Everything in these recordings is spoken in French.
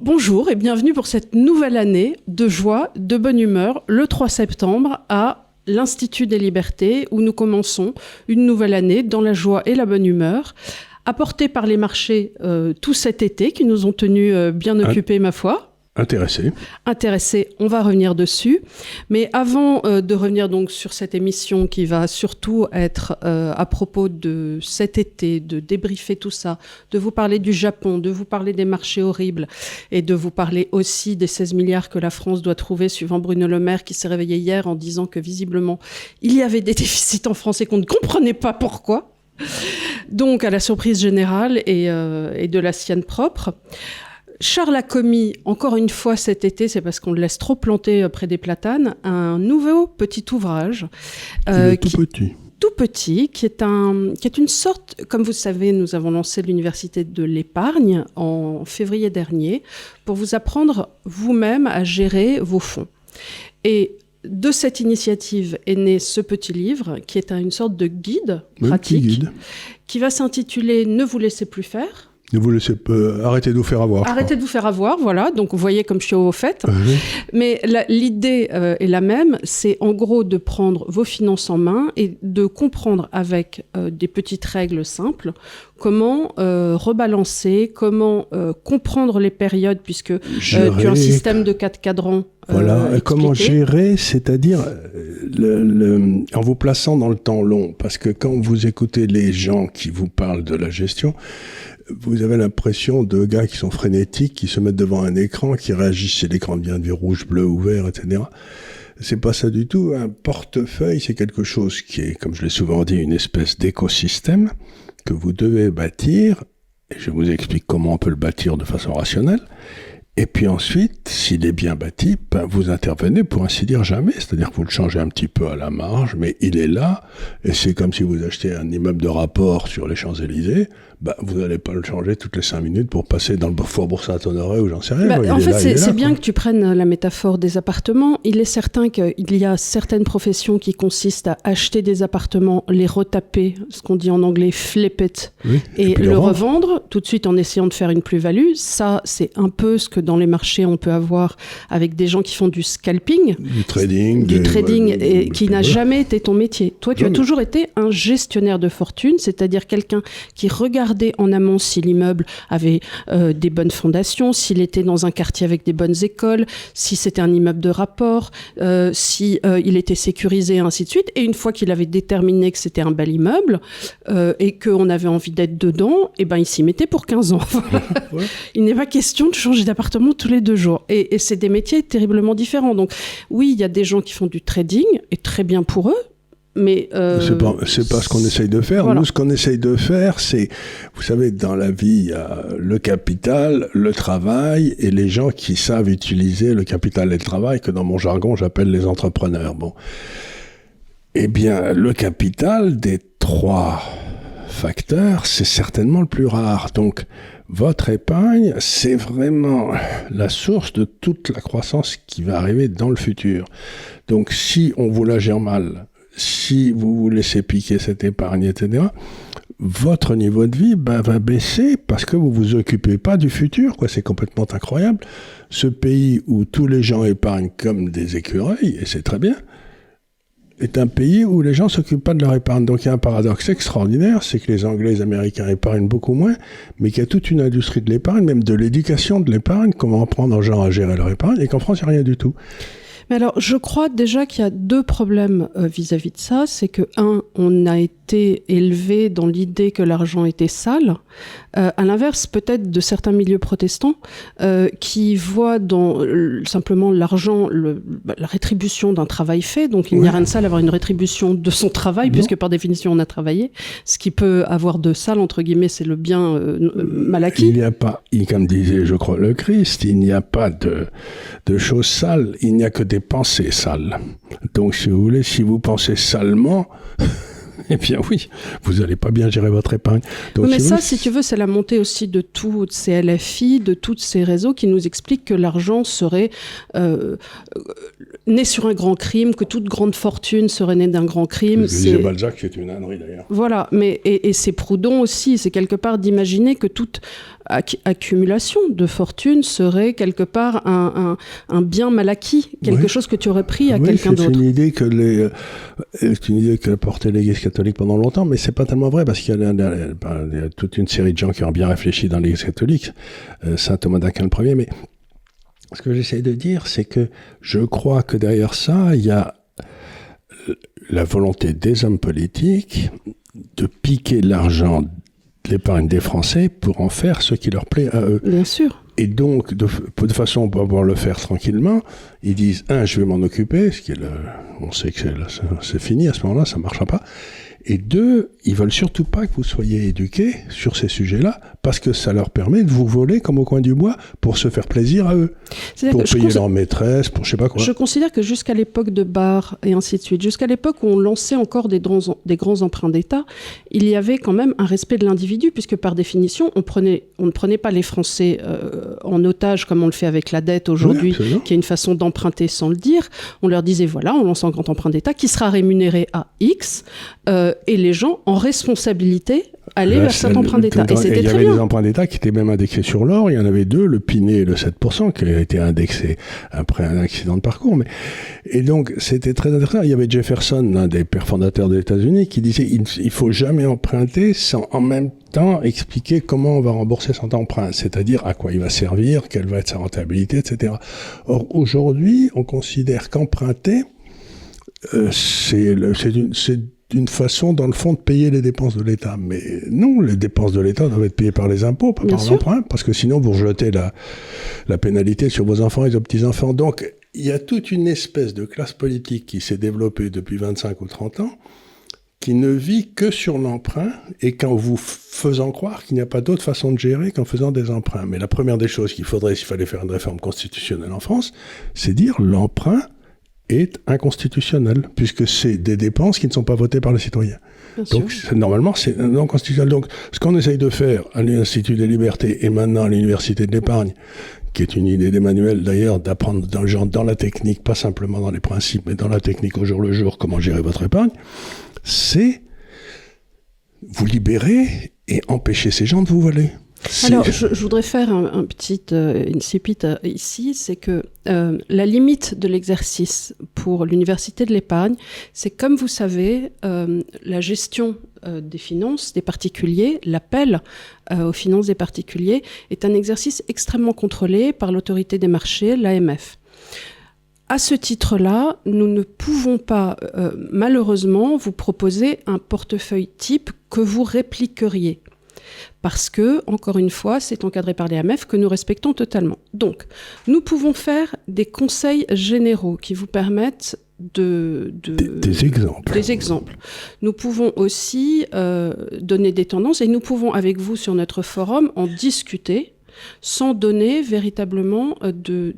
Bonjour et bienvenue pour cette nouvelle année de joie, de bonne humeur, le 3 septembre à l'Institut des Libertés, où nous commençons une nouvelle année dans la joie et la bonne humeur, apportée par les marchés tout cet été, qui nous ont tenus bien occupés, ma foi. Intéressés, on va revenir dessus. Mais avant de revenir donc sur cette émission qui va surtout être à propos de cet été, de débriefer tout ça, de vous parler du Japon, de vous parler des marchés horribles et de vous parler aussi des 16 milliards que la France doit trouver, suivant Bruno Le Maire qui s'est réveillé hier en disant que visiblement il y avait des déficits en France et qu'on ne comprenait pas pourquoi. Donc à la surprise générale et de la sienne propre. Charles a commis, encore une fois cet été, c'est parce qu'on le laisse trop planter près des platanes, un nouveau petit ouvrage. Tout petit, qui est une sorte, comme vous savez, nous avons lancé l'Université de l'épargne en février dernier, pour vous apprendre vous-même à gérer vos fonds. Et de cette initiative est né ce petit livre, qui est une sorte de guide pratique, qui va s'intituler « Ne vous laissez plus faire ». Ne vous laissez pas, arrêtez de vous faire avoir. Arrêtez de vous faire avoir, voilà. Donc, vous voyez comme je suis au fait. Mais l'idée est la même. C'est en gros de prendre vos finances en main et de comprendre avec des petites règles simples comment rebalancer, comment comprendre les périodes, puisque tu as un système de 4 cadrans. Voilà, comment gérer, c'est-à-dire en vous plaçant dans le temps long. Parce que quand vous écoutez les gens qui vous parlent de la gestion, vous avez l'impression de gars qui sont frénétiques, qui se mettent devant un écran, qui réagissent si l'écran devient du rouge, bleu ou vert, etc. C'est pas ça du tout. Un portefeuille, c'est quelque chose qui est, comme je l'ai souvent dit, une espèce d'écosystème que vous devez bâtir. Et je vous explique comment on peut le bâtir de façon rationnelle. Et puis ensuite, s'il est bien bâti, vous intervenez pour ainsi dire jamais. C'est-à-dire que vous le changez un petit peu à la marge, mais il est là. Et c'est comme si vous achetez un immeuble de rapport sur les Champs-Élysées. Vous n'allez pas le changer toutes les 5 minutes pour passer dans le Faubourg Saint-Honoré ou j'en sais rien. En fait, c'est bien que tu prennes la métaphore des appartements. Il est certain qu'il y a certaines professions qui consistent à acheter des appartements, les retaper, ce qu'on dit en anglais flip it, et le revendre tout de suite en essayant de faire une plus-value. Ça, c'est un peu ce que dans les marchés on peut avoir avec des gens qui font du scalping, du trading, et qui n'a jamais été ton métier. Toi, tu as toujours été un gestionnaire de fortune, c'est-à-dire quelqu'un qui regardait en amont si l'immeuble avait des bonnes fondations, s'il était dans un quartier avec des bonnes écoles, si c'était un immeuble de rapport, si il était sécurisé, ainsi de suite. Et une fois qu'il avait déterminé que c'était un bel immeuble et qu'on avait envie d'être dedans, il s'y mettait pour 15 ans. Il n'est pas question de changer d'appartement tous les 2 jours. Et c'est des métiers terriblement différents. Donc oui, il y a des gens qui font du trading, et très bien pour eux. Mais c'est pas ce qu'on essaye de faire. Voilà. Nous, ce qu'on essaye de faire, c'est, vous savez, dans la vie, il y a le capital, le travail, et les gens qui savent utiliser le capital et le travail, que dans mon jargon, j'appelle les entrepreneurs. Bon. Eh bien, le capital, des 3 facteurs, c'est certainement le plus rare. Donc, votre épargne, c'est vraiment la source de toute la croissance qui va arriver dans le futur. Donc, si on vous la gère mal, si vous vous laissez piquer cette épargne, etc., votre niveau de vie va baisser parce que vous vous occupez pas du futur, quoi. C'est complètement incroyable. Ce pays où tous les gens épargnent comme des écureuils, et c'est très bien, est un pays où les gens s'occupent pas de leur épargne. Donc il y a un paradoxe extraordinaire, c'est que les Anglais et les Américains épargnent beaucoup moins, mais qu'il y a toute une industrie de l'épargne, même de l'éducation de l'épargne, comment apprendre aux gens à gérer leur épargne, et qu'en France, il n'y a rien du tout. Mais alors, je crois déjà qu'il y a 2 problèmes vis-à-vis de ça. C'est que, on a été élevé dans l'idée que l'argent était sale. À l'inverse, peut-être de certains milieux protestants qui voient dans simplement l'argent la rétribution d'un travail fait. Donc, il n'y a rien de sale à avoir une rétribution de son travail, puisque par définition, on a travaillé. Ce qui peut avoir de sale, entre guillemets, c'est le bien mal acquis. Il n'y a pas, comme disait, je crois, le Christ, il n'y a pas de choses sales. Il n'y a que des pensées sales. Donc, si vous voulez, si vous pensez salement, eh bien oui, vous n'allez pas bien gérer votre épargne. Donc, mais ça, si tu veux, c'est la montée aussi de toutes ces LFI, de tous ces réseaux qui nous expliquent que l'argent serait né sur un grand crime, que toute grande fortune serait née d'un grand crime. C'est Balzac, c'est une ânerie d'ailleurs. Voilà, mais et c'est Proudhon aussi, c'est quelque part d'imaginer que toute accumulation de fortune serait quelque part un bien mal acquis, quelque chose que tu aurais pris à quelqu'un d'autre. C'est une idée que portait l'Église catholique pendant longtemps, mais c'est pas tellement vrai parce qu'il y a toute une série de gens qui ont bien réfléchi dans l'Église catholique, Saint Thomas d'Aquin le premier, mais ce que j'essaie de dire, c'est que je crois que derrière ça, il y a la volonté des hommes politiques de piquer l'argent de l'épargne des Français pour en faire ce qui leur plaît à eux. Bien sûr. Et donc, de façon à pouvoir le faire tranquillement, ils disent, je vais m'en occuper, on sait que c'est fini à ce moment-là, ça ne marchera pas. Et 2, ils veulent surtout pas que vous soyez éduqués sur ces sujets-là, parce que ça leur permet de vous voler comme au coin du bois pour se faire plaisir à eux. Pour payer leur maîtresse, pour je sais pas quoi. Je considère que jusqu'à l'époque de Barre et ainsi de suite, jusqu'à l'époque où on lançait encore des grands emprunts d'État, il y avait quand même un respect de l'individu, puisque par définition, on ne prenait pas les Français en otage comme on le fait avec la dette aujourd'hui, qui est une façon d'emprunter sans le dire. On leur disait, voilà, on lance un grand emprunt d'État qui sera rémunéré à X, et les gens en responsabilité allaient vers cet emprunt d'État. Et c'était très bien. Il y avait des emprunts d'État qui étaient même indexés sur l'or. Il y en avait 2, le Pinet et le 7%, qui a été indexé après un accident de parcours. Et donc, c'était très intéressant. Il y avait Jefferson, l'un des pères fondateurs des États-Unis, qui disait il faut jamais emprunter sans en même temps expliquer comment on va rembourser son emprunt, c'est-à-dire à quoi il va servir, quelle va être sa rentabilité, etc. Or, aujourd'hui, on considère qu'emprunter, c'est une façon, dans le fond, de payer les dépenses de l'État. Mais non, les dépenses de l'État doivent être payées par les impôts, pas par l'emprunt, parce que sinon, vous rejetez la pénalité sur vos enfants et vos petits-enfants. Donc, il y a toute une espèce de classe politique qui s'est développée depuis 25 ou 30 ans, qui ne vit que sur l'emprunt, et qu'en vous faisant croire qu'il n'y a pas d'autre façon de gérer qu'en faisant des emprunts. Mais la première des choses qu'il faudrait, s'il fallait faire une réforme constitutionnelle en France, c'est dire l'emprunt est inconstitutionnel, puisque c'est des dépenses qui ne sont pas votées par les citoyens. Donc, normalement, c'est non constitutionnel. Donc, ce qu'on essaye de faire à l'Institut des Libertés et maintenant à l'Université de l'Épargne, qui est une idée d'Emmanuel d'ailleurs, d'apprendre dans la technique, pas simplement dans les principes, mais dans la technique au jour le jour, comment gérer votre épargne, c'est vous libérer et empêcher ces gens de vous voler. Alors, je voudrais faire un petit incipit ici, c'est que la limite de l'exercice pour l'Université de l'Épargne, c'est comme vous savez, la gestion des finances des particuliers, l'appel aux finances des particuliers, est un exercice extrêmement contrôlé par l'autorité des marchés, l'AMF. À ce titre-là, nous ne pouvons pas, malheureusement, vous proposer un portefeuille type que vous répliqueriez. Parce que, encore une fois, c'est encadré par les AMF que nous respectons totalement. Donc, nous pouvons faire des conseils généraux qui vous permettent des exemples. Des exemples. Nous pouvons aussi donner des tendances et nous pouvons, avec vous sur notre forum, en discuter sans donner véritablement de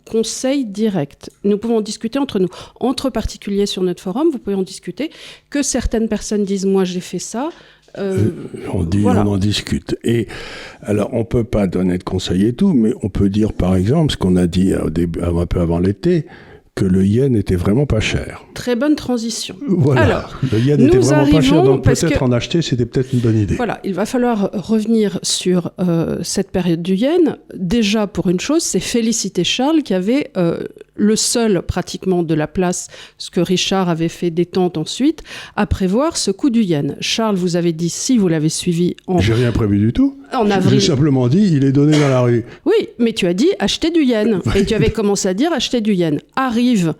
conseils directs. Nous pouvons en discuter entre nous. Entre particuliers sur notre forum, vous pouvez en discuter. Que certaines personnes disent « moi j'ai fait ça », on en discute. Et alors, on peut pas donner de conseils et tout, mais on peut dire, par exemple, ce qu'on a dit un peu avant l'été, que le yen était vraiment pas cher. Très bonne transition. Voilà. Alors, le yen était vraiment pas cher, donc peut-être en acheter, c'était peut-être une bonne idée. Voilà, il va falloir revenir sur cette période du yen. Déjà, pour une chose, c'est féliciter Charles qui avait le seul, pratiquement, de la place, ce que Richard avait fait détente ensuite, à prévoir ce coup du yen. Charles, vous avez dit, si vous l'avez suivi en... J'ai rien prévu du tout. En avril. J'ai simplement dit, il est donné dans la rue. Oui, mais tu as dit, achetez du yen. Et tu avais commencé à dire, achetez du yen. Arrive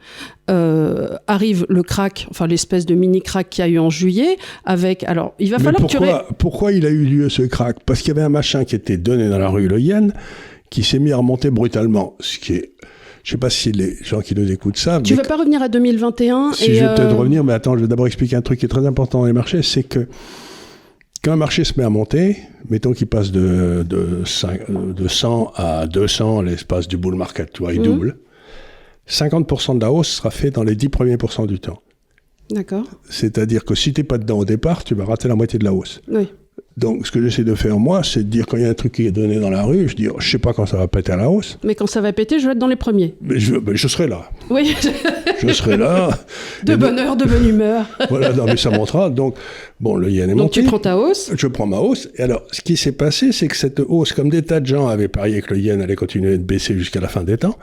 le crack, enfin l'espèce de mini-crack qu'il y a eu en juillet, avec... Alors, il va falloir pourquoi il a eu lieu ce crack ? Parce qu'il y avait un machin qui était donné dans la rue, le yen, qui s'est mis à remonter brutalement, ce qui est... Je ne sais pas si les gens qui nous écoutent savent. Tu ne veux pas revenir à 2021 Si je vais peut-être revenir, mais attends, je vais d'abord expliquer un truc qui est très important dans les marchés, c'est que quand un marché se met à monter, mettons qu'il passe de 100 à 200 l'espace du bull market, tu vois, il double, 50% de la hausse sera faite dans les 10 premiers % du temps. D'accord. C'est-à-dire que si tu n'es pas dedans au départ, tu vas rater la moitié de la hausse. Oui. Donc, ce que j'essaie de faire, moi, c'est de dire, quand il y a un truc qui est donné dans la rue, je dis, je sais pas quand ça va péter à la hausse. Mais quand ça va péter, je vais être dans les premiers. Mais je serai là. Oui. Je serai là. De bonne heure, de bonne humeur. Voilà, non, mais ça montera. Donc, bon, le yen est monté. Donc, tu prends ta hausse. Je prends ma hausse. Et alors, ce qui s'est passé, c'est que cette hausse, comme des tas de gens avaient parié que le yen allait continuer de baisser jusqu'à la fin des temps,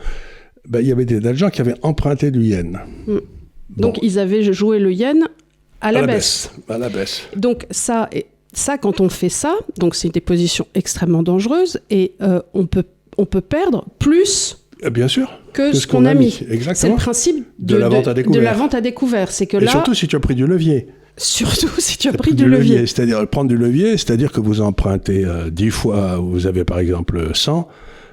ben, il y avait des tas de gens qui avaient emprunté du yen. Bon. Donc, ils avaient joué le yen à la baisse. À la baisse. Donc, ça, quand on fait ça, donc c'est des positions extrêmement dangereuses et on peut perdre plus bien sûr, que ce qu'on a mis. Exactement. C'est le principe de la vente à découvert. De la vente à découvert. C'est que et surtout si tu as pris du levier. Surtout si tu as pris du levier. C'est-à-dire prendre du levier, c'est-à-dire que vous empruntez 10 fois, vous avez par exemple 100,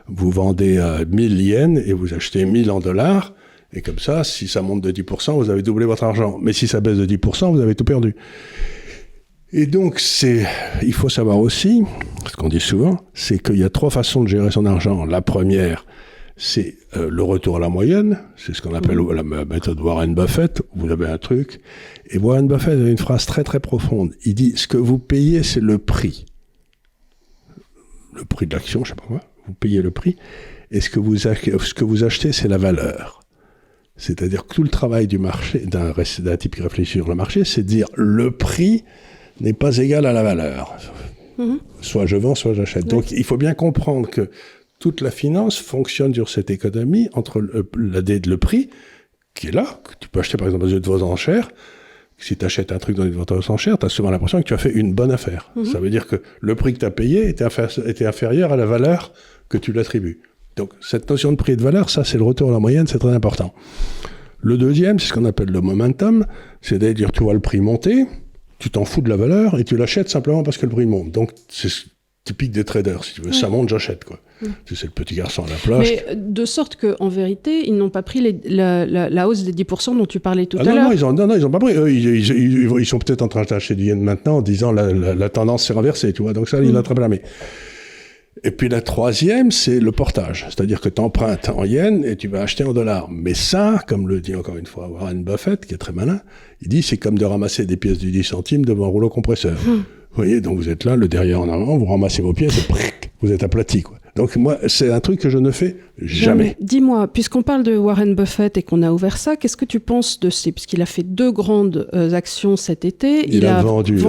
vous vendez 1000 yens et vous achetez 1000 en dollars. Et comme ça, si ça monte de 10%, vous avez doublé votre argent. Mais si ça baisse de 10%, vous avez tout perdu. Et donc, il faut savoir aussi, ce qu'on dit souvent, c'est qu'il y a 3 façons de gérer son argent. La première, c'est le retour à la moyenne. C'est ce qu'on appelle la méthode Warren Buffett. Vous avez un truc. Et Warren Buffett a une phrase très très profonde. Il dit, ce que vous payez, c'est le prix. Le prix de l'action, je sais pas quoi. Vous payez le prix. Et ce que vous achetez, c'est la valeur. C'est-à-dire que tout le travail du marché, d'un type qui réfléchit sur le marché, c'est de dire le prix n'est pas égal à la valeur. Soit je vends, soit j'achète. Oui. Donc il faut bien comprendre que toute la finance fonctionne sur cette économie entre le prix, qui est là, que tu peux acheter par exemple dans une vente aux enchères. Si tu achètes un truc dans une vente aux enchères, tu as souvent l'impression que tu as fait une bonne affaire. Ça veut dire que le prix que tu as payé était inférieur à la valeur que tu l'attribues. Donc, cette notion de prix et de valeur, ça, c'est le retour à la moyenne, c'est très important. Le deuxième, c'est ce qu'on appelle le momentum, c'est-à-dire, tu vois le prix monter, tu t'en fous de la valeur et tu l'achètes simplement parce que le prix monte. Donc, c'est typique des traders, si tu veux. Ça monte, j'achète, quoi. C'est le petit garçon à la plage. Mais de sorte qu'en vérité, ils n'ont pas pris la hausse des 10% dont tu parlais tout à l'heure. Non, ils ont pas pris. Eux, ils sont peut-être en train d'acheter du yen maintenant en disant la tendance s'est renversée, tu vois. Donc ça, ils l'ont très bien mis. Et puis la troisième, c'est le portage. C'est-à-dire que tu empruntes en yens et tu vas acheter en dollars. Mais ça, comme le dit encore une fois Warren Buffett, qui est très malin, il dit c'est comme de ramasser des pièces du 10 centimes devant un rouleau compresseur. Vous voyez, donc vous êtes là, le derrière en avant, vous ramassez vos pièces et vous êtes aplati, quoi. Donc moi, c'est un truc que je ne fais jamais. Dis-moi, puisqu'on parle de Warren Buffett et qu'on a ouvert ça, qu'est-ce que tu penses de puisqu'il a fait 2 grandes actions cet été. Il a vendu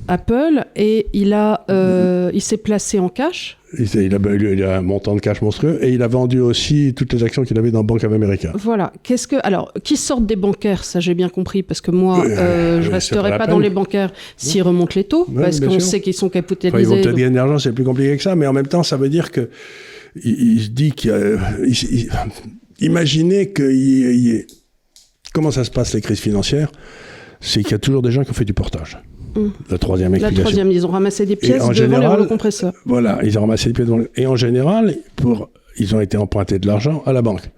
Apple et il s'est placé en cash. Il a un montant de cash monstrueux et il a vendu aussi toutes les actions qu'il avait dans Bank of America. Voilà. Alors, qui sortent des bancaires, ça j'ai bien compris, parce que moi, je resterai pas dans les bancaires s'ils remontent les taux, parce qu'on sait qu'ils sont capitalisés. Ils vont peut-être gagner de l'argent, c'est plus compliqué que ça, mais en même temps, ça veut dire que il se dit imaginez comment ça se passe les crises financières, c'est qu'il y a toujours des gens qui ont fait du portage. La troisième explication. Ils ont ramassé des pièces devant les rouleaux compresseurs. Voilà, ils ont ramassé des pièces devant et en général, ils ont été empruntés de l'argent à la banque.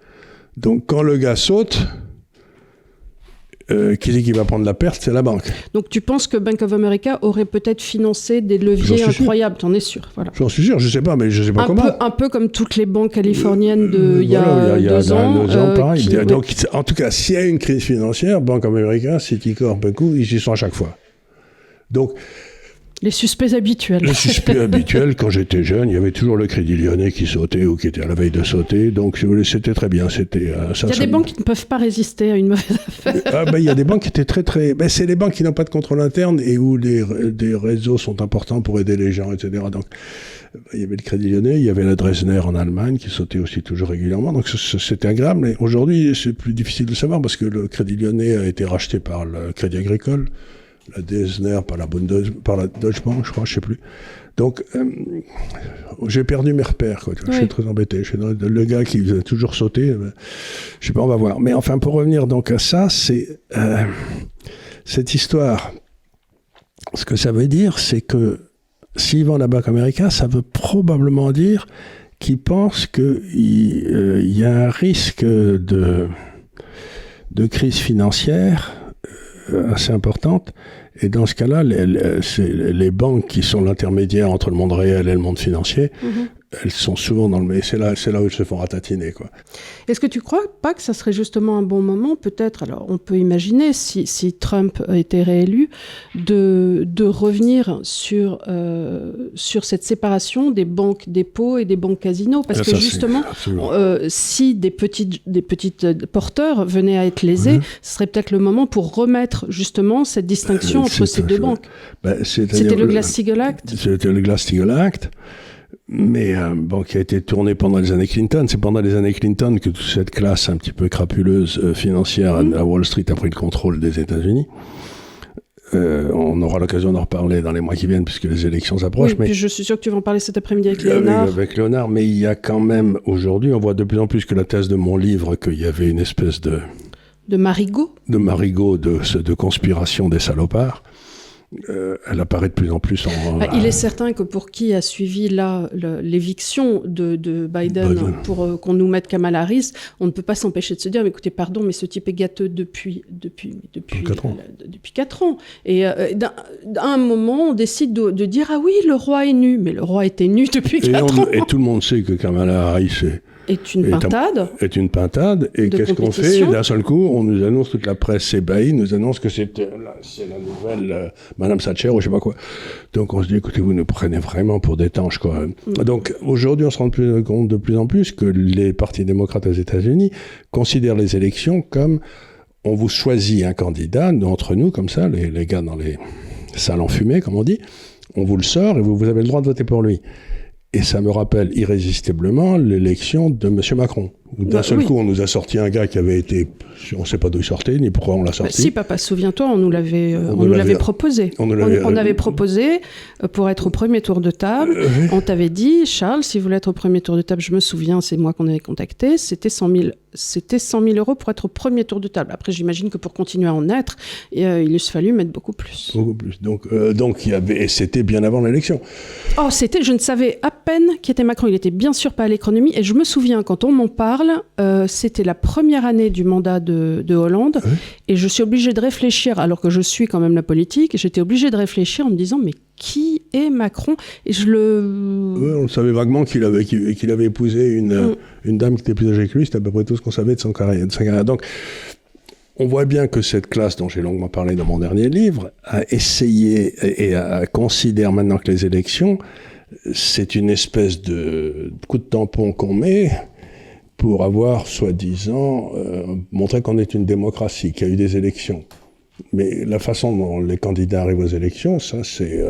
Donc quand le gars saute, qui dit qu'il va prendre la perte, c'est la banque. Donc tu penses que Bank of America aurait peut-être financé des leviers incroyables, t'en es sûr, voilà. J'en suis sûr, je sais pas, mais je sais pas comment. Un peu comme toutes les banques californiennes il y a 2 ans. Pareil. Donc en tout cas, s'il y a une crise financière, Bank of America, Citicorp, ils y sont à chaque fois. Donc, les suspects habituels. Les suspects habituels, quand j'étais jeune, il y avait toujours le Crédit Lyonnais qui sautait ou qui était à la veille de sauter. Donc, c'était très bien. Il y a des banques qui ne peuvent pas résister à une mauvaise affaire. Il y a des banques qui étaient très, très... c'est les banques qui n'ont pas de contrôle interne et où des réseaux sont importants pour aider les gens, etc. Donc, il y avait le Crédit Lyonnais, il y avait la Dresdner en Allemagne qui sautait aussi toujours régulièrement. Donc, c'était agréable. Mais aujourd'hui, c'est plus difficile de savoir parce que le Crédit Lyonnais a été racheté par le Crédit Agricole. La DSNR par la Deutsche Bank, je crois, je sais plus. Donc, j'ai perdu mes repères, quoi. Je suis très embêté. Le gars qui faisait toujours sauter, je sais pas, on va voir. Mais enfin, pour revenir donc à ça, c'est cette histoire. Ce que ça veut dire, c'est que s'ils vendent la Banque America, ça veut probablement dire qu'ils pensent qu'il y a un risque de crise financière assez importante, et dans ce cas-là, c'est les banques qui sont l'intermédiaire entre le monde réel et le monde financier elles sont souvent dans le... Mais c'est là où elles se font ratatiner, quoi. Est-ce que tu crois pas que ça serait justement un bon moment, peut-être, alors on peut imaginer, si Trump était réélu, de revenir sur cette séparation des banques dépôts et des banques casinos, parce que justement, si des petites porteurs venaient à être lésés, ce serait peut-être le moment pour remettre justement cette distinction entre ces deux banques. C'était le Glass-Steagall Act. C'était le Glass-Steagall Act. Mais qui a été tourné pendant les années Clinton. C'est pendant les années Clinton que toute cette classe un petit peu crapuleuse financière à Wall Street a pris le contrôle des États-Unis. On aura l'occasion d'en reparler dans les mois qui viennent puisque les élections s'approchent. Oui, puis je suis sûr que tu vas en parler cet après-midi avec Léonard. Avec Léonard, mais il y a quand même aujourd'hui, on voit de plus en plus que la thèse de mon livre, qu'il y avait une espèce de marigot. De marigot, de conspiration des salopards. Elle apparaît de plus en plus il est certain que pour qui a suivi l'éviction de Biden pour qu'on nous mette Kamala Harris, on ne peut pas s'empêcher de se dire, mais écoutez, pardon, mais ce type est gâteux depuis 4 ans. Et à un moment, on décide de dire, ah oui, le roi est nu. Mais le roi était nu depuis 4 ans. Et tout le monde sait que Kamala Harris est une pintade. Et qu'est-ce qu'on fait? D'un seul coup, on nous annonce, toute la presse s'ébahit, nous annonce que c'est la nouvelle Madame Thatcher ou je sais pas quoi. Donc on se dit, écoutez, vous nous prenez vraiment pour des tanches, quoi. Donc aujourd'hui, on se rend compte de plus en plus que les partis démocrates aux États-Unis considèrent les élections comme on vous choisit un candidat, entre nous, comme ça, les gars dans les salles enfumées, comme on dit, on vous le sort et vous avez le droit de voter pour lui. Et ça me rappelle irrésistiblement l'élection de M. Macron. D'un seul coup, on nous a sorti un gars qui avait été... On ne sait pas d'où il sortait, ni pourquoi on l'a sorti. Si, papa, souviens-toi, on nous l'avait proposé. On avait proposé pour être au premier tour de table. On t'avait dit, Charles, si vous voulez être au premier tour de table, je me souviens, c'est moi qu'on avait contacté, c'était 100 000 € pour être au premier tour de table. Après, j'imagine que pour continuer à en être, il eût fallu mettre beaucoup plus. Beaucoup plus. Donc et c'était bien avant l'élection. Oh, je ne savais à peine qui était Macron. Il était bien sûr pas à l'économie. Et je me souviens, quand on m'en parle, c'était la première année du mandat de Hollande. Oui. Et je suis obligée de réfléchir, alors que je suis quand même la politique, j'étais obligée de réfléchir en me disant, mais qui est Macron? Et oui, on savait vaguement qu'il avait épousé une dame qui était plus âgée que lui. C'était à peu près tout ce qu'on savait de sa carrière. Donc, on voit bien que cette classe, dont j'ai longuement parlé dans mon dernier livre, a essayé et considère maintenant que les élections, c'est une espèce de coup de tampon qu'on met pour avoir, soi-disant, montré qu'on est une démocratie, qu'il y a eu des élections. Mais la façon dont les candidats arrivent aux élections, ça, c'est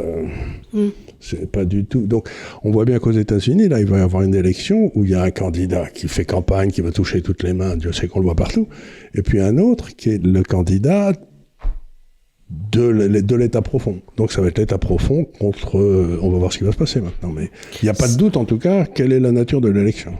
pas du tout... Donc, on voit bien qu'aux États-Unis, là, il va y avoir une élection où il y a un candidat qui fait campagne, qui va toucher toutes les mains, Dieu sait qu'on le voit partout, et puis un autre qui est le candidat de l'État profond. Donc ça va être l'État profond contre... on va voir ce qui va se passer maintenant, mais il n'y a pas de doute, en tout cas, quelle est la nature de l'élection.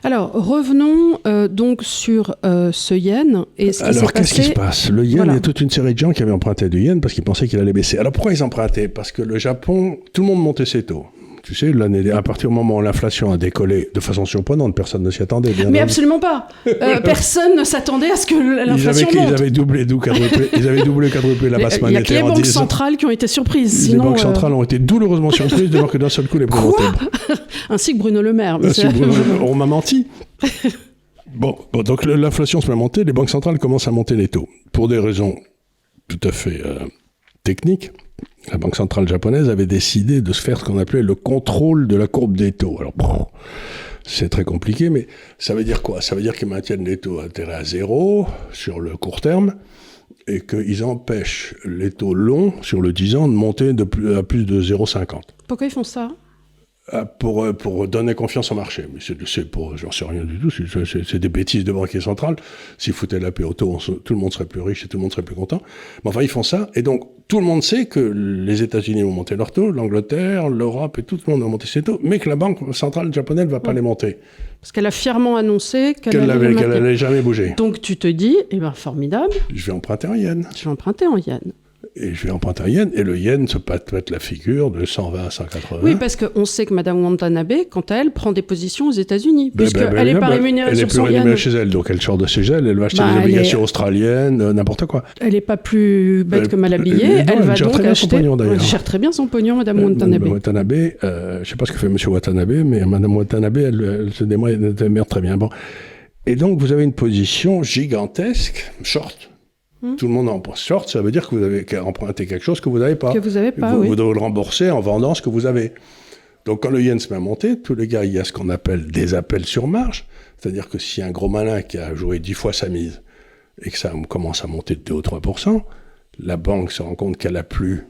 Alors, revenons donc sur ce yen et ce qui s'est passé. Alors, qu'est-ce qui se passe? Le yen, il y a toute une série de gens qui avaient emprunté du yen parce qu'ils pensaient qu'il allait baisser. Alors, pourquoi ils empruntaient? Parce que le Japon, tout le monde montait ses taux. Tu sais, à partir du moment où l'inflation a décollé de façon surprenante, personne ne s'y attendait. Mais absolument pas. Personne ne s'attendait à ce que l'inflation monte. Ils avaient doublé, quadruplé la base monétaire. Il n'y a que les banques centrales qui ont été surprises. Sinon, les banques centrales ont été douloureusement surprises de voir que d'un seul coup les prix montaient. Ainsi que Bruno Le Maire. On m'a menti. Bon, donc l'inflation se met à monter, les banques centrales commencent à monter les taux. Pour des raisons tout à fait techniques. La Banque centrale japonaise avait décidé de se faire ce qu'on appelait le contrôle de la courbe des taux. Alors, c'est très compliqué, mais ça veut dire quoi? Ça veut dire qu'ils maintiennent les taux d'intérêt à 0 sur le court terme et qu'ils empêchent les taux longs sur le 10 ans de monter à plus de 0,50. Pourquoi ils font ça? Pour donner confiance au marché. Mais j'en sais rien du tout, c'est des bêtises de banquiers centrales. S'ils foutaient la paix au taux, tout le monde serait plus riche et tout le monde serait plus content. Mais enfin, ils font ça, et donc tout le monde sait que les États-Unis vont monter leurs taux, l'Angleterre, l'Europe, et tout le monde va monter ses taux, mais que la Banque centrale japonaise ne va pas les monter. Parce qu'elle a fièrement annoncé qu'elle allait jamais bouger. Donc tu te dis, formidable. Je vais emprunter en yens. Je vais emprunter en yens. et je vais emprunter un yen, et le yen se peut être la figure de 120 à 180. Oui, parce qu'on sait que Mme Watanabe, quant à elle, prend des positions aux États-Unis, puisqu'elle n'est pas rémunérée sur son yen. Elle n'est plus rémunérée chez elle, donc elle sort de chez elle, elle va acheter des obligations australiennes, n'importe quoi. Elle n'est pas plus bête que mal habillée, elle va donc acheter... Elle gère très bien son pognon, Mme Watanabe. Watanabe, je ne sais pas ce que fait M. Watanabe, mais Mme Watanabe, elle se démerde très bien. Bon. Et donc, vous avez une position gigantesque, short. Tout le monde en short, ça veut dire que vous avez emprunté quelque chose que vous n'avez pas. Que vous n'avez pas, oui. Vous devez le rembourser en vendant ce que vous avez. Donc, quand le yen se met à monter, tous les gars, il y a ce qu'on appelle des appels sur marge. C'est-à-dire que si un gros malin qui a joué 10 fois sa mise et que ça commence à monter de 2 ou 3%, la banque se rend compte qu'elle n'a plus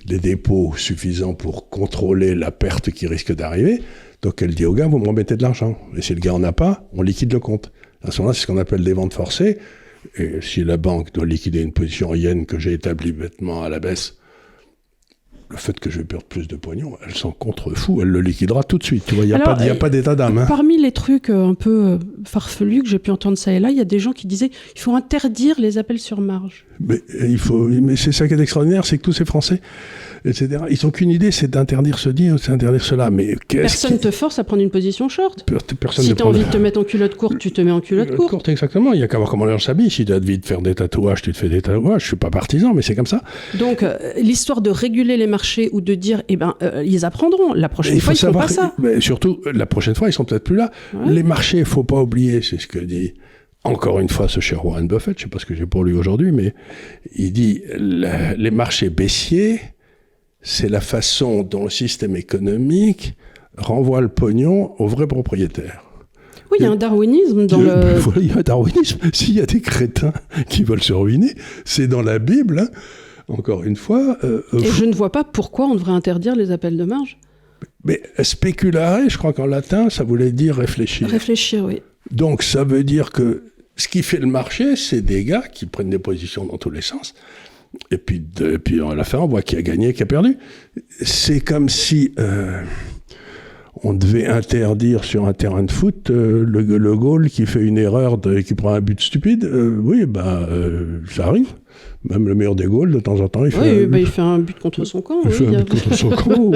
les dépôts suffisants pour contrôler la perte qui risque d'arriver. Donc, elle dit au gars, vous me remettez de l'argent. Et si le gars n'en a pas, on liquide le compte. À ce moment-là, c'est ce qu'on appelle des ventes forcées. Et si la banque doit liquider une position yen que j'ai établie bêtement à la baisse, le fait que je vais perdre plus de pognon, elle s'en contrefou, elle le liquidera tout de suite. Tu vois, il n'y a pas d'état d'âme. Hein. Parmi les trucs un peu farfelus que j'ai pu entendre ça et là, il y a des gens qui disaient il faut interdire les appels sur marge. Mais c'est ça qui est extraordinaire, c'est que tous ces Français, etc., ils n'ont qu'une idée, c'est d'interdire ceci ou c'est d'interdire cela. Mais personne ne te force à prendre une position short. Personne si tu as envie de te mettre en culotte courte, tu te mets en culotte courte. Exactement, il n'y a qu'à voir comment les gens s'habillent. Si tu as envie de faire des tatouages, tu te fais des tatouages. Je ne suis pas partisan, mais c'est comme ça. Donc, l'histoire de réguler les marchés ou de dire, ils apprendront. La prochaine fois, ils ne font pas ça. Mais surtout, la prochaine fois, ils ne sont peut-être plus là. Ouais. Les marchés, il ne faut pas oublier, c'est ce que dit... Encore une fois, ce cher Warren Buffett, je ne sais pas ce que j'ai pour lui aujourd'hui, mais il dit les marchés baissiers, c'est la façon dont le système économique renvoie le pognon aux vrais propriétaires. Oui, il y a un darwinisme dans Il y a un darwinisme. S'il y a des crétins qui veulent se ruiner, c'est dans la Bible, hein. Encore une fois... Et je ne vois pas pourquoi on devrait interdire les appels de marge. Mais speculare, je crois qu'en latin, ça voulait dire réfléchir. Réfléchir, oui. Donc, ça veut dire que ce qui fait le marché, c'est des gars qui prennent des positions dans tous les sens. Et puis à la fin, on voit qui a gagné, qui a perdu. C'est comme si on devait interdire sur un terrain de foot le goal qui fait une erreur, qui prend un but stupide. Ça arrive. Même le meilleur des goals, de temps en temps, il fait un but contre son camp. Il fait un but contre son camp,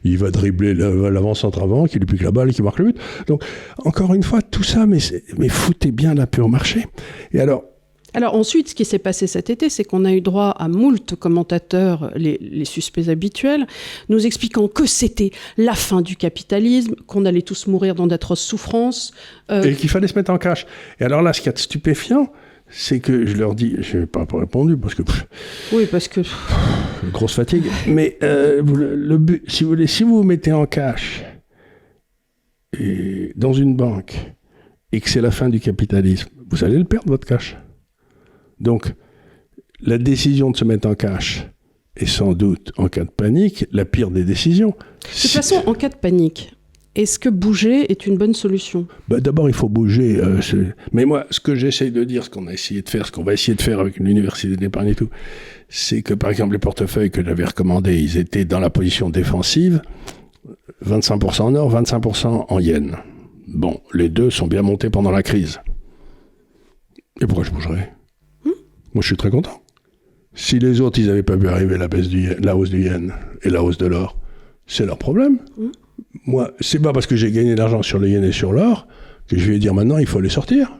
il va dribbler l'avant-centre avant, qui lui pique la balle et qui marque le but. Donc, encore une fois, tout ça, mais foutez bien la pure marché. Et alors ensuite, ce qui s'est passé cet été, c'est qu'on a eu droit à moult commentateurs, les suspects habituels, nous expliquant que c'était la fin du capitalisme, qu'on allait tous mourir dans d'atroces souffrances. Et qu'il fallait se mettre en cash. Et alors là, ce qui est stupéfiant, c'est que je leur dis, je n'ai pas répondu parce que... Oui, parce que... grosse fatigue. Mais le but, si vous vous mettez en cash dans une banque et que c'est la fin du capitalisme, vous allez le perdre, votre cash. Donc, la décision de se mettre en cash est sans doute, en cas de panique, la pire des décisions. De toute façon, en cas de panique, est-ce que bouger est une bonne solution ? D'abord, il faut bouger. Mais moi, ce que j'essaye de dire, ce qu'on va essayer de faire avec l'université d'épargne et tout, c'est que, par exemple, les portefeuilles que j'avais recommandés, ils étaient dans la position défensive, 25% en or, 25% en yens. Bon, les deux sont bien montés pendant la crise. Et pourquoi je bougerais ? Moi, je suis très content. Si les autres, ils n'avaient pas vu arriver la hausse du yen et la hausse de l'or, c'est leur problème. Moi, c'est pas parce que j'ai gagné de l'argent sur le yen et sur l'or que je vais dire maintenant, il faut les sortir.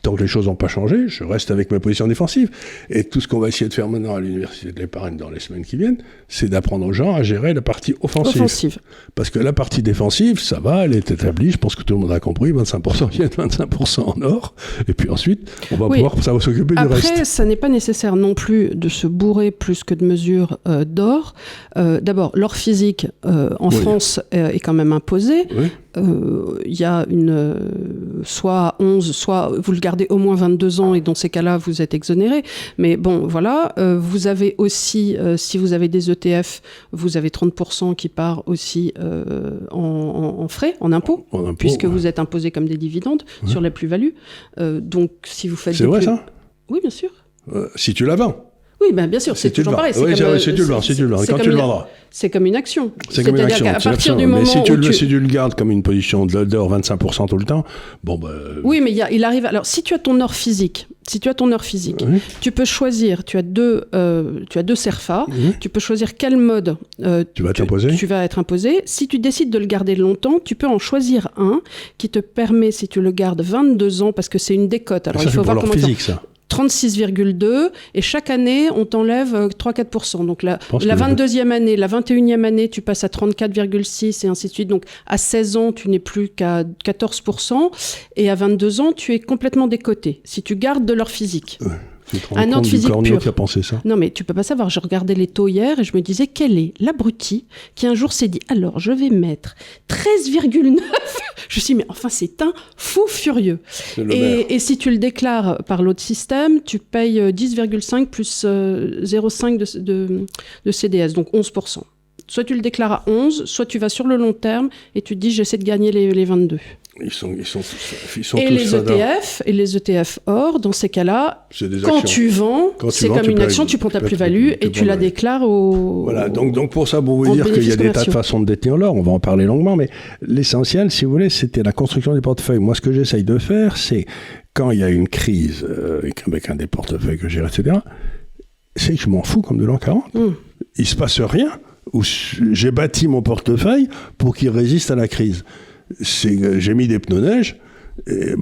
Tant que les choses n'ont pas changé, je reste avec ma position défensive. Et tout ce qu'on va essayer de faire maintenant à l'Université de l'Épargne dans les semaines qui viennent, c'est d'apprendre aux gens à gérer la partie offensive. Parce que la partie défensive, ça va, elle est établie. Je pense que tout le monde a compris. 25% yen, 25% en or. Et puis ensuite, on va pouvoir s'occuper du reste. Après, ça n'est pas nécessaire non plus de se bourrer plus que de mesures d'or. D'abord, l'or physique en France est quand même imposé. Oui. Il y a soit 11, soit vous le gardez au moins 22 ans et dans ces cas-là, vous êtes exonéré. Mais bon, voilà. Vous avez aussi, si vous avez des ETF, vous avez 30% qui part aussi en frais, en impôts, puisque vous êtes imposé comme des dividendes sur la plus-value. Donc, si vous faites... C'est vrai, ça ? Oui, bien sûr. Si tu la vends. Oui, ben bien sûr, c'est toujours pareil. C'est du blanc. Quand tu le vendras. C'est comme une action. C'est comme une action. À partir du moment mais si tu le gardes comme une position d'or 25% tout le temps, Oui, mais il arrive... Alors, si tu as ton or physique, oui. tu peux choisir, tu as deux CERFA, tu peux choisir quel mode tu vas être imposé. Si tu décides de le garder longtemps, tu peux en choisir un qui te permet, si tu le gardes 22 ans, parce que c'est une décote. Alors, ça, il faut voir comment physique, ça. 36,2 et chaque année on t'enlève 3-4%. Donc la 22e année, la 21e année tu passes à 34,6 et ainsi de suite. Donc à 16 ans tu n'es plus qu'à 14% et à 22 ans tu es complètement décoté si tu gardes de l'or physique. Un ordre physique pur. Qui a pensé ça. Non mais tu peux pas savoir, je regardais les taux hier et je me disais quel est l'abruti qui un jour s'est dit alors je vais mettre 13,9. Je me suis dit mais enfin c'est un fou furieux. Et si tu le déclares par l'autre système, tu payes 10,5 plus 0,5 de CDS, donc 11%. Soit tu le déclares à 11, soit tu vas sur le long terme et tu te dis j'essaie de gagner les 22. Ils sont et tous les ETF et les ETF or, dans ces cas-là, quand tu vends, c'est comme une action, tu prends ta plus-value et tu la déclares au... Voilà, donc pour ça, pour vous dire qu'il y a des tas de façons de détenir l'or, on va en parler longuement, mais l'essentiel, si vous voulez, c'était la construction des portefeuilles. Moi, ce que j'essaye de faire, c'est, quand il y a une crise avec un des portefeuilles que j'ai, etc., c'est que je m'en fous comme de l'an 40. Il se passe rien, où j'ai bâti mon portefeuille pour qu'il résiste à la crise. J'ai mis des pneus neige, et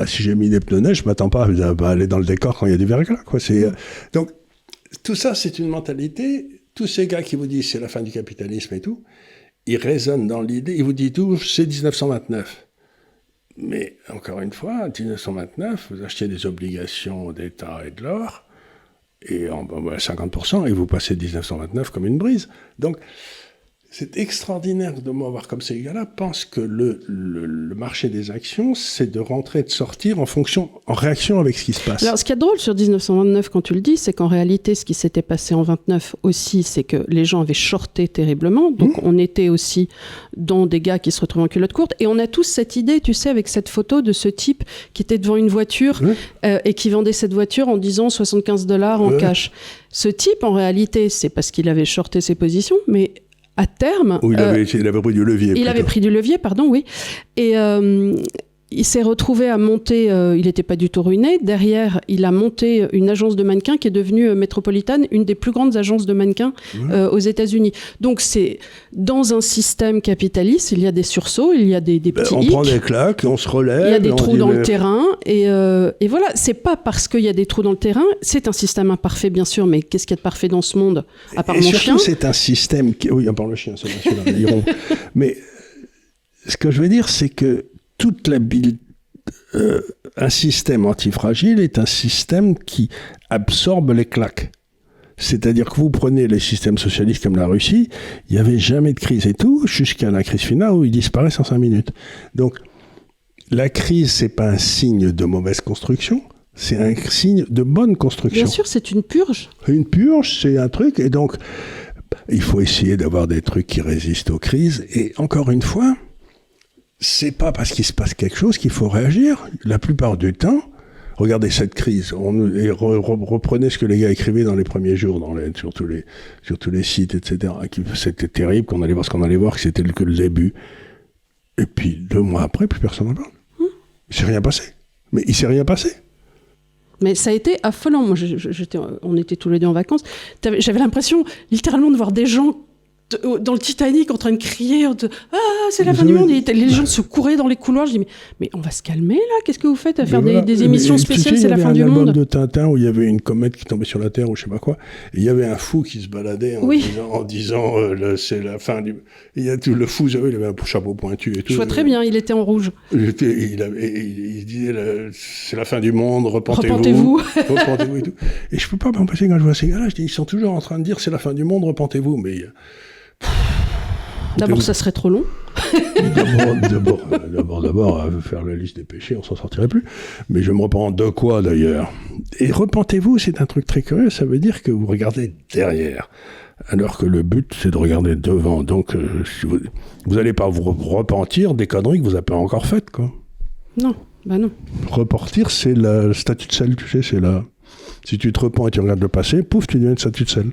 si j'ai mis des pneus neige, je m'attends pas à aller dans le décor quand il y a du verglas, quoi. Donc, tout ça, c'est une mentalité. Tous ces gars qui vous disent c'est la fin du capitalisme et tout, ils raisonnent dans l'idée, ils vous disent tout, c'est 1929. Mais, encore une fois, en 1929, vous achetiez des obligations d'État et de l'or, et 50%, et vous passez 1929 comme une brise. Donc, c'est extraordinaire de voir comme ces gars-là pensent que le marché des actions, c'est de rentrer et de sortir en réaction avec ce qui se passe. Alors, ce qui est drôle sur 1929, quand tu le dis, c'est qu'en réalité, ce qui s'était passé en 29 aussi, c'est que les gens avaient shorté terriblement. Donc, on était aussi dans des gars qui se retrouvent en culotte courte. Et on a tous cette idée, tu sais, avec cette photo de ce type qui était devant une voiture et qui vendait cette voiture en disant $75 en cash. Ce type, en réalité, c'est parce qu'il avait shorté ses positions, mais... à terme... il avait pris du levier. Il avait pris du levier, pardon, oui. Et il s'est retrouvé à monter... il n'était pas du tout ruiné. Derrière, il a monté une agence de mannequins qui est devenue Metropolitan, une des plus grandes agences de mannequins aux États-Unis. Donc, c'est dans un système capitaliste, il y a des sursauts, il y a des petits on prend des claques, on se relève... Il y a des trous dans le terrain. Et voilà, c'est pas parce qu'il y a des trous dans le terrain. C'est un système imparfait, bien sûr, mais qu'est-ce qu'il y a de parfait dans ce monde, à part mon chien ? Et surtout, c'est un système... Oui, à part le chien, c'est celui-là. Mais ce que je veux dire, c'est que un système antifragile est un système qui absorbe les claques. C'est-à-dire que vous prenez les systèmes socialistes comme la Russie, il n'y avait jamais de crise et tout, jusqu'à la crise finale où ils disparaissent en 5 minutes. Donc, la crise, c'est pas un signe de mauvaise construction, c'est un signe de bonne construction. Bien sûr, c'est une purge. Une purge, c'est un truc, et donc, il faut essayer d'avoir des trucs qui résistent aux crises, et encore une fois, c'est pas parce qu'il se passe quelque chose qu'il faut réagir. La plupart du temps, regardez cette crise, reprenez ce que les gars écrivaient dans les premiers jours, sur tous les sites, etc. C'était terrible, qu'on allait voir ce qu'on allait voir, que c'était que le début. Et puis 2 mois après, plus personne n'en parle. Il s'est rien passé. Mais il s'est rien passé. Mais ça a été affolant. Moi, on était tous les deux en vacances. J'avais l'impression, littéralement, de voir des gens dans le Titanic en train de crier c'est la fin du monde, et les gens se couraient dans les couloirs. Je dis mais on va se calmer là, qu'est-ce que vous faites à faire des émissions spéciales, c'est la fin du monde. Il y avait un album de Tintin où il y avait une comète qui tombait sur la Terre ou je sais pas quoi, et il y avait un fou qui se baladait en disant c'est la fin du... Il y a tout le fou, il avait un chapeau pointu et tout. Je vois très bien, il était en rouge. Il disait c'est la fin du monde, repentez-vous et tout. Et je peux pas m'empêcher quand je vois ces gars-là, je dis ils sont toujours en train de dire c'est la fin du monde, repentez-vous, mais d'abord, ça serait trop long. D'abord, faire la liste des péchés, on s'en sortirait plus. Mais je me repens de quoi, d'ailleurs ? Et repentez-vous, c'est un truc très curieux, ça veut dire que vous regardez derrière. Alors que le but, c'est de regarder devant. Donc, vous n'allez pas vous repentir des conneries que vous n'avez pas encore faites, quoi. Non, bah non. Repentir, c'est le statut de sel, tu sais, c'est Si tu te repens et tu regardes le passé, pouf, tu deviens une statue de sel.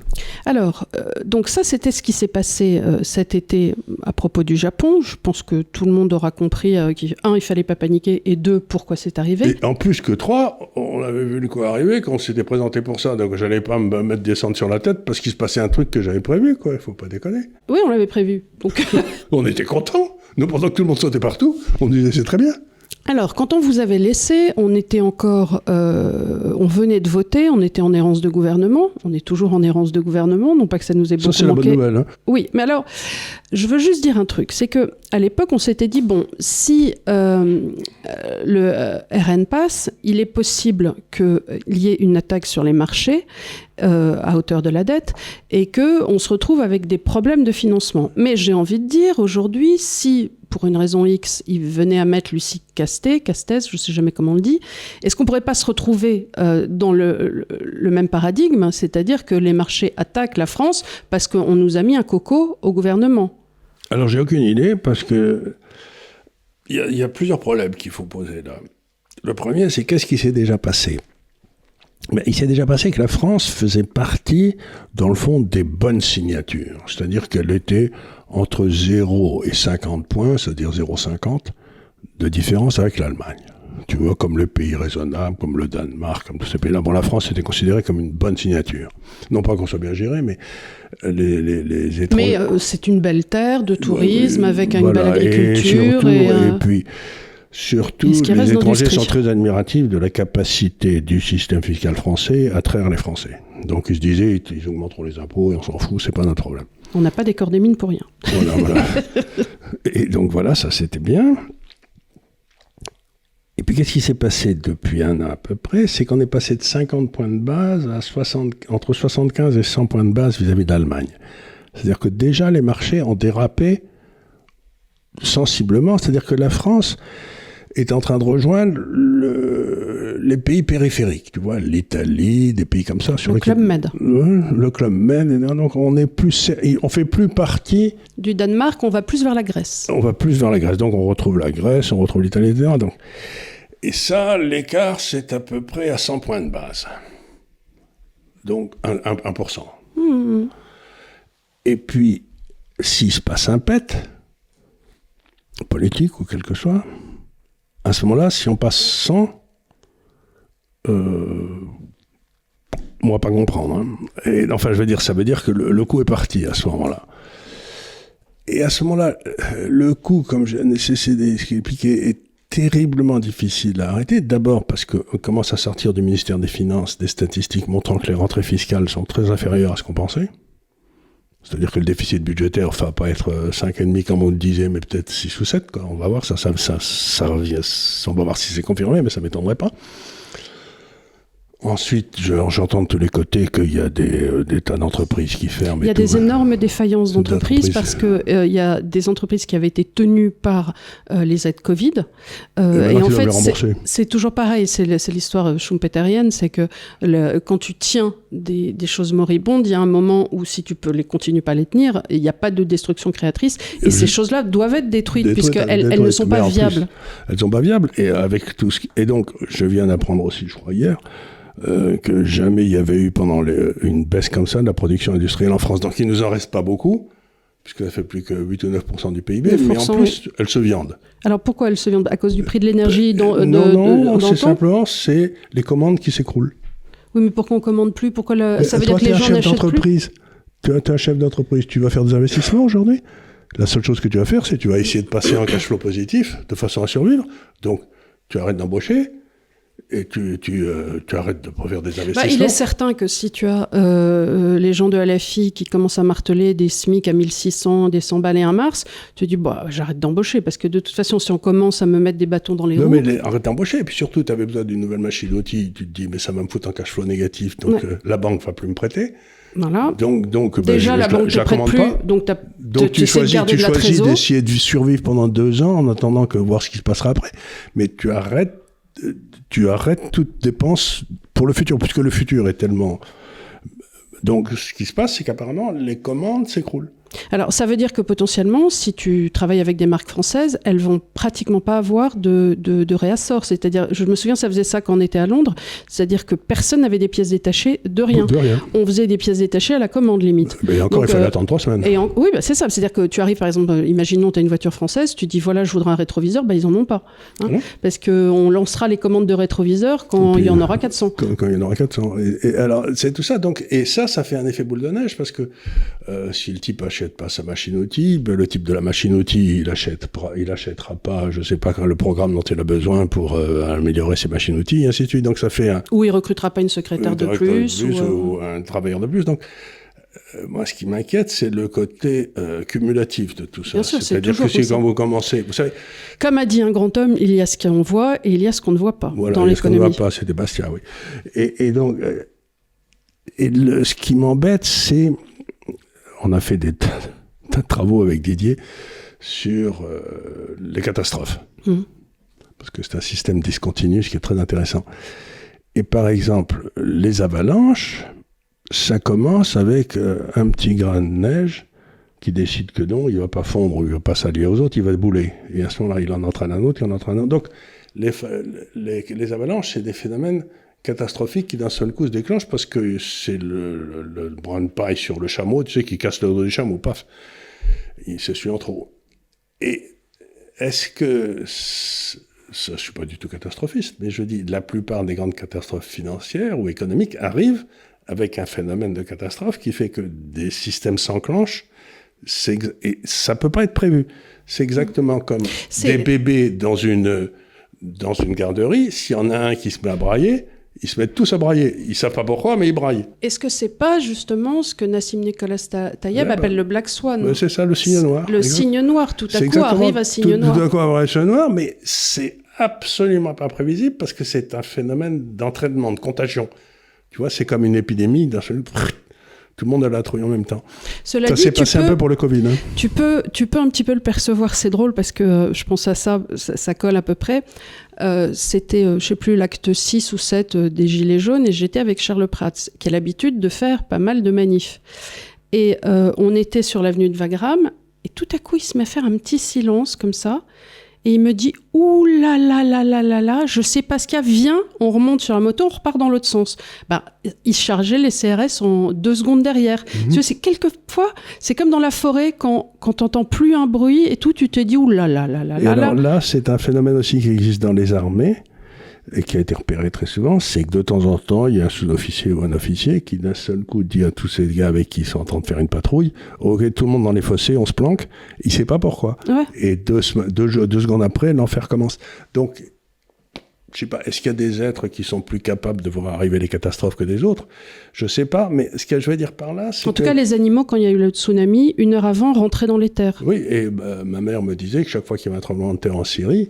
Alors, donc ça, c'était ce qui s'est passé cet été à propos du Japon. Je pense que tout le monde aura compris qu'un, il fallait pas paniquer, et deux, pourquoi c'est arrivé. Et en plus que trois, on avait vu le coup arriver quand on s'était présenté pour ça. Donc, j'allais pas me mettre des cendres sur la tête parce qu'il se passait un truc que j'avais prévu, quoi. Il faut pas déconner. Oui, on l'avait prévu. Donc... on était contents. Nous, pendant que tout le monde sautait partout, on disait c'est très bien. Alors, quand on vous avait laissé, on était encore, on venait de voter, on était en errance de gouvernement, on est toujours en errance de gouvernement, non pas que ça nous ait beaucoup manqué. Ça, c'est la bonne nouvelle. Hein. Oui, mais alors, je veux juste dire un truc, c'est que à l'époque, on s'était dit, bon, si le RN passe, il est possible qu'il y ait une attaque sur les marchés à hauteur de la dette et qu'on se retrouve avec des problèmes de financement. Mais j'ai envie de dire, aujourd'hui, si pour une raison X, il venait à mettre Lucie Castès, je ne sais jamais comment on le dit, est-ce qu'on ne pourrait pas se retrouver dans le même paradigme, c'est-à-dire que les marchés attaquent la France parce qu'on nous a mis un coco au gouvernement? Alors, j'ai aucune idée, parce que il y a plusieurs problèmes qu'il faut poser là. Le premier, c'est qu'est-ce qui s'est déjà passé? Mais il s'est déjà passé que la France faisait partie, dans le fond, des bonnes signatures. C'est-à-dire qu'elle était entre 0 et 50 points, c'est-à-dire 0,50 de différence avec l'Allemagne. Tu vois, comme le pays raisonnable, comme le Danemark, comme tous ces pays-là. Bon, la France était considérée comme une bonne signature. Non pas qu'on soit bien géré, mais les étrangers... Mais c'est une belle terre de tourisme, avec une belle agriculture. Et puis, surtout, les étrangers sont très admiratifs de la capacité du système fiscal français à traire les Français. Donc ils se disaient, ils augmenteront les impôts et on s'en fout, c'est pas notre problème. On n'a pas des corps des mines pour rien. Voilà. Et donc voilà, ça c'était bien. Et puis qu'est-ce qui s'est passé depuis un an à peu près? C'est qu'on est passé de 50 points de base à entre 75 et 100 points de base vis-à-vis d'Allemagne. C'est-à-dire que déjà les marchés ont dérapé sensiblement. C'est-à-dire que la France est en train de rejoindre les pays périphériques, tu vois, l'Italie, des pays comme ça. Sur le Club Med. Le Club Med, donc on fait plus partie... Du Danemark, on va plus vers la Grèce. On va plus vers la Grèce, donc on retrouve la Grèce, on retrouve l'Italie, etc. Donc. Et ça, l'écart, c'est à peu près à 100 points de base. Donc 1%. Mmh. Et puis, s'il se passe un pet, politique ou quel que soit, à ce moment-là, si on passe 100, on ne va pas comprendre. Hein. Et, enfin, je veux dire, ça veut dire que le coup est parti à ce moment-là. Et à ce moment-là, le coup, comme je n'ai cessé d'expliquer, est terriblement difficile à arrêter. D'abord parce qu'on commence à sortir du ministère des Finances des statistiques montrant que les rentrées fiscales sont très inférieures à ce qu'on pensait. C'est-à-dire que le déficit budgétaire ne va pas être 5,5 comme on le disait, mais peut-être 6 ou 7. Quoi. On va voir, ça revient, on va voir si c'est confirmé, mais ça ne m'étonnerait pas. Ensuite, j'entends de tous les côtés qu'il y a des tas d'entreprises qui ferment. Il y a des énormes défaillances d'entreprises parce qu'il y a des entreprises qui avaient été tenues par les aides Covid. Et en fait, c'est toujours pareil. C'est l'histoire schumpeterienne. C'est que quand tu tiens des choses moribondes, il y a un moment où si tu continues pas à les tenir, il n'y a pas de destruction créatrice. Et ces choses-là doivent être détruites puisqu'elles ne sont pas viables. Elles ne sont pas viables. Et avec tout et donc, je viens d'apprendre aussi, je crois, hier, que jamais il y avait eu pendant une baisse comme ça de la production industrielle en France. Donc il ne nous en reste pas beaucoup, puisque ça fait plus que 8 ou 9% du PIB, mais en plus, elle se viande. Alors pourquoi elle se viande? À cause du prix de l'énergie Non, c'est simplement les commandes qui s'écroulent. Oui, mais pourquoi on ne commande plus? Ça veut dire que les gens n'achètent plus? Tu es un chef d'entreprise, tu vas faire des investissements aujourd'hui? La seule chose que tu vas faire, c'est que tu vas essayer de passer en cash flow positif, de façon à survivre. Donc, tu arrêtes d'embaucher, et tu arrêtes de faire des investissements. Il est certain que si tu as les gens de LFI qui commencent à marteler des SMIC à 1600, des 100 balles et un mars, tu te dis, j'arrête d'embaucher, parce que de toute façon, si on commence à me mettre des bâtons dans les roues... Non, mais arrête d'embaucher, et puis surtout, tu avais besoin d'une nouvelle machine-outil, tu te dis, mais ça va me foutre un cash flow négatif, donc la banque ne va plus me prêter. Voilà. Donc déjà, la banque ne te prête plus, donc tu choisis d'essayer de survivre pendant 2 ans en attendant que voir ce qui se passera après. Mais tu arrêtes toute dépense pour le futur, puisque le futur est tellement... Donc, ce qui se passe, c'est qu'apparemment, les commandes s'écroulent. Alors, ça veut dire que potentiellement, si tu travailles avec des marques françaises, elles vont pratiquement pas avoir de réassort. C'est-à-dire, je me souviens, ça faisait ça quand on était à Londres, c'est-à-dire que personne n'avait des pièces détachées de rien. De rien. On faisait des pièces détachées à la commande, limite. Mais encore, il fallait attendre 3 semaines. Oui, c'est ça. C'est-à-dire que tu arrives, par exemple, imaginons, tu as une voiture française, tu dis, voilà, je voudrais un rétroviseur, ils en ont pas. Parce qu'on lancera les commandes de rétroviseurs quand il y en aura 400. Quand il y en aura 400. Et alors, c'est tout ça. Donc, et ça fait un effet boule de neige, parce que si le type achète pas sa machine-outil, le type de la machine-outil, il achètera pas, je sais pas, le programme dont il a besoin pour améliorer ses machines-outils, et ainsi de suite. Donc ça fait Ou il recrutera pas une secrétaire de plus. Ou un travailleur de plus. Donc, moi, ce qui m'inquiète, c'est le côté cumulatif de tout ça. Bien sûr, c'est-à-dire que si quand vous commencez... Vous savez, comme a dit un grand homme, il y a ce qu'on voit et il y a ce qu'on ne voit pas dans l'économie. Ce qu'on ne voit pas, c'était Bastia, oui. Et donc, ce qui m'embête, c'est... On a fait des tas de travaux avec Didier sur les catastrophes. Parce que c'est un système discontinu, ce qui est très intéressant. Et par exemple, les avalanches, ça commence avec un petit grain de neige qui décide que non, il ne va pas fondre ou il ne va pas s'allier aux autres, il va bouler. Et à ce moment-là, il en entraîne un autre, il en entraîne un autre. Donc, les avalanches, c'est des phénomènes catastrophique qui d'un seul coup se déclenche parce que c'est le brin de paille sur le chameau, tu sais, qui casse le dos du chameau, paf, il se suit en trop. Et est-ce que, je ne suis pas du tout catastrophiste, mais je dis, la plupart des grandes catastrophes financières ou économiques arrivent avec un phénomène de catastrophe qui fait que des systèmes s'enclenchent, et ça ne peut pas être prévu. C'est exactement comme des bébés dans une garderie, s'il y en a un qui se met à brailler, ils se mettent tous à brailler. Ils ne savent pas pourquoi, mais ils braillent. Est-ce que ce n'est pas justement ce que Nassim Nicolas Taleb appelle le Black Swan ? C'est ça, le signe noir. Le signe noir, tout à coup arrive à signe noir. Tout à coup arrive à signe noir, mais c'est absolument pas prévisible parce que c'est un phénomène d'entraînement, de contagion. Tu vois, c'est comme une épidémie, d'un seul tout le monde a la trouille en même temps. Ça s'est passé un peu pour le Covid. Tu peux un petit peu le percevoir, c'est drôle parce que je pense à ça colle à peu près. C'était, je ne sais plus, l'acte 6 ou 7 des Gilets jaunes et j'étais avec Charles Prats, qui a l'habitude de faire pas mal de manifs. Et on était sur l'avenue de Wagram et tout à coup, il se met à faire un petit silence comme ça. Et il me dit « Ouh là là là là là là, je sais pas ce qu'il y a, viens, on remonte sur la moto, on repart dans l'autre sens. » Il chargeait les CRS en 2 secondes derrière. Quelquefois, c'est comme dans la forêt, quand t'entends plus un bruit et tout, tu te dis « Ouh là là là là là. » Alors là, c'est un phénomène aussi qui existe dans les armées et qui a été repéré très souvent, c'est que de temps en temps, il y a un sous-officier ou un officier qui d'un seul coup dit à tous ces gars avec qui ils sont en train de faire une patrouille, ok, tout le monde dans les fossés, on se planque, il sait pas pourquoi. Ouais. Et 2 secondes après, l'enfer commence. Donc, je sais pas, est-ce qu'il y a des êtres qui sont plus capables de voir arriver les catastrophes que des autres ? Je sais pas, mais ce que je veux dire par là, c'est en tout cas, les animaux, quand il y a eu le tsunami, 1 heure avant, rentraient dans les terres. Oui, et ma mère me disait que chaque fois qu'il y avait un tremblement de terre en Syrie,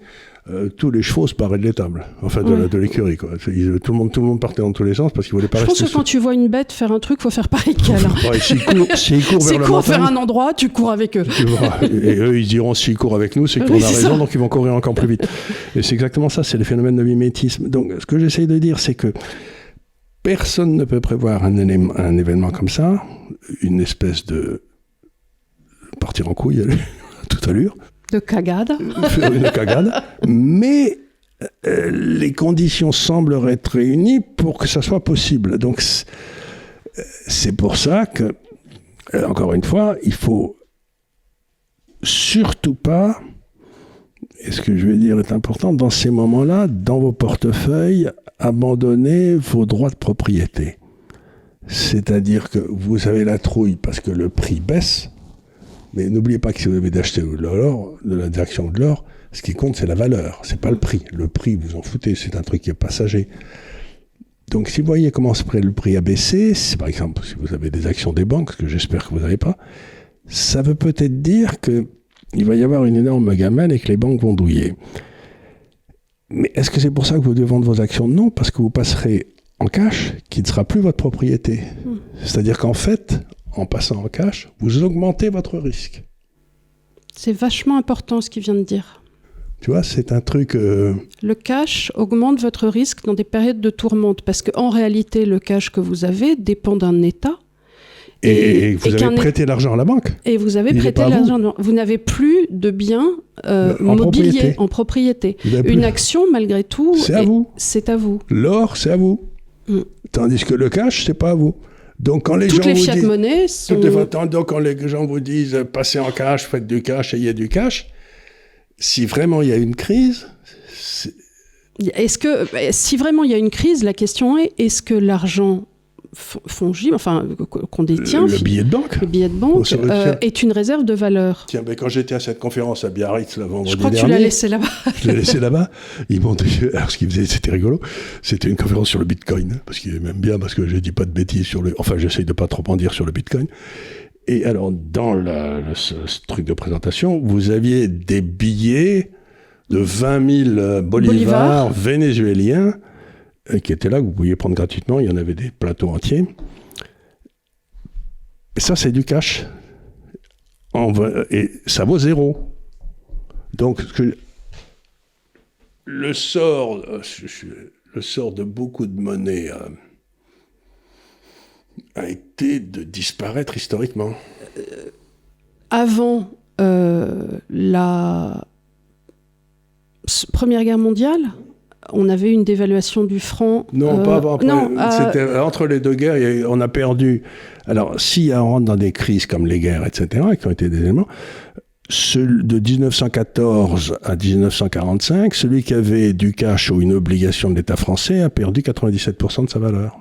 tous les chevaux se paraient de l'étable, enfin de l'écurie, quoi. Tout le monde partait dans tous les sens parce qu'ils voulaient pas rester. Je pense que quand tu vois une bête faire un truc, faut faire pareil qu'elle. S'ils courent vers un endroit, tu cours avec eux. Et eux, ils diront s'ils courent avec nous, c'est qu'on a raison, donc ils vont courir encore plus vite. Et c'est exactement ça, c'est le phénomène de mimétisme. Donc, ce que j'essaye de dire, c'est que personne ne peut prévoir un événement comme ça, une espèce de partir en couille à toute allure. De cagade. Une cagade. Mais les conditions semblent être réunies pour que ça soit possible. Donc, c'est pour ça que, encore une fois, il faut surtout pas, et ce que je vais dire est important, dans ces moments-là, dans vos portefeuilles, abandonner vos droits de propriété. C'est-à-dire que vous avez la trouille parce que le prix baisse. Mais n'oubliez pas que si vous avez d'acheter de l'or, de la direction de l'or, ce qui compte, c'est la valeur, c'est pas le prix. Le prix, vous en foutez, c'est un truc qui est passager. Donc, si vous voyez comment le prix a baissé, par exemple, si vous avez des actions des banques, ce que j'espère que vous n'avez pas, ça veut peut-être dire qu'il va y avoir une énorme gamelle et que les banques vont douiller. Mais est-ce que c'est pour ça que vous devez vendre vos actions ? Non, parce que vous passerez en cash, qui ne sera plus votre propriété. C'est-à-dire qu'en fait, en passant en cash, vous augmentez votre risque. C'est vachement important ce qu'il vient de dire. Tu vois, c'est un truc... Le cash augmente votre risque dans des périodes de tourmente, parce qu'en réalité, le cash que vous avez dépend d'un état, Et vous avez prêté l'argent à la banque. Et vous avez prêté l'argent. Vous n'avez plus de biens mobiliers en propriété. Une action, malgré tout, c'est à vous. C'est à vous. L'or, c'est à vous. Tandis que le cash, c'est pas à vous. Donc quand les Toutes gens les vous fiat disent, monnaies sont... donc quand les gens vous disent passez en cash, faites du cash, ayez du cash, si vraiment il y a une crise... Si vraiment il y a une crise, la question est que l'argent fongible, enfin qu'on détient, le billet de banque, est une réserve de valeur. Tiens, mais quand j'étais à cette conférence à Biarritz, vendredi dernier... Je crois que tu l'as laissé là-bas. Je l'ai laissé là-bas. Ils m'ont dit... Alors, ce qu'ils faisaient, c'était rigolo. C'était une conférence sur le Bitcoin, parce qu'il m'aime bien, parce que je dis pas de bêtises sur le... Enfin, j'essaye de pas trop en dire sur le Bitcoin. Et alors, dans ce truc de présentation, vous aviez des billets de 20 000 bolivars vénézuéliens qui étaient là, que vous pouviez prendre gratuitement. Il y en avait des plateaux entiers. Et ça, c'est du cash. Et ça vaut 0. Donc, le sort de beaucoup de monnaies a été de disparaître historiquement. Avant la Première Guerre mondiale, on avait une dévaluation du franc. Non, pas avant. C'était entre les deux guerres, on a perdu. Alors, si on rentre dans des crises comme les guerres, etc., qui ont été des éléments, de 1914 à 1945, celui qui avait du cash ou une obligation de l'État français a perdu 97% de sa valeur.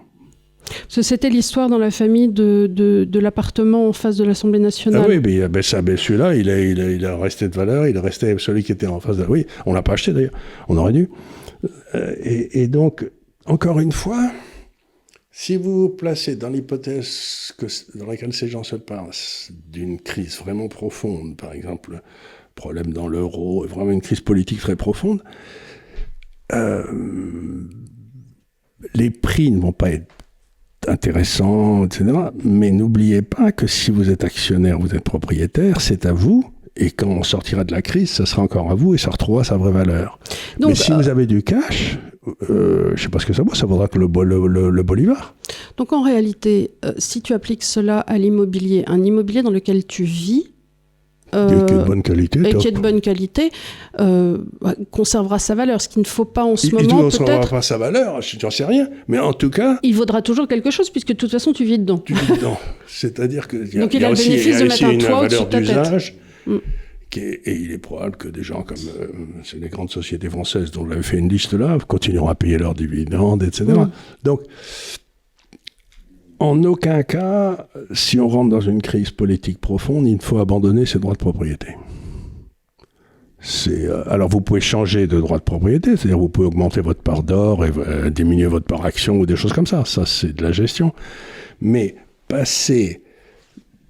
C'était l'histoire dans la famille de l'appartement en face de l'Assemblée nationale. Ah oui, mais celui-là, il a resté de valeur, il est resté celui qui était en face de... Oui, on ne l'a pas acheté d'ailleurs, on aurait dû. Et donc, encore une fois, si vous vous placez dans l'hypothèse dans laquelle ces gens se passent d'une crise vraiment profonde, par exemple, problème dans l'euro, vraiment une crise politique très profonde, les prix ne vont pas être intéressants, etc. Mais n'oubliez pas que si vous êtes actionnaire, vous êtes propriétaire, c'est à vous. Et quand on sortira de la crise, ça sera encore à vous et ça retrouvera sa vraie valeur. Donc, mais si vous avez du cash, je ne sais pas ce que ça vaut, ça vaudra que le bolivar. Donc en réalité, si tu appliques cela à l'immobilier, un immobilier dans lequel tu vis, qui est de bonne qualité, et qui est de bonne qualité, conservera sa valeur. Ce qu'il ne faut pas en ce moment, peut-être... Il ne conservera pas sa valeur, je n'en sais rien, mais en tout cas... Il vaudra toujours quelque chose, puisque de toute façon, tu vis dedans. Tu vis dedans. C'est-à-dire que... Donc il a le bénéfice de mettre un toit au-dessus de ta tête. Et il est probable que des gens comme les grandes sociétés françaises dont on avait fait une liste là continueront à payer leurs dividendes, etc. Donc, en aucun cas, si on rentre dans une crise politique profonde, il faut abandonner ses droits de propriété. Alors, vous pouvez changer de droit de propriété, c'est-à-dire vous pouvez augmenter votre part d'or et diminuer votre part action ou des choses comme ça. Ça, c'est de la gestion. Mais passer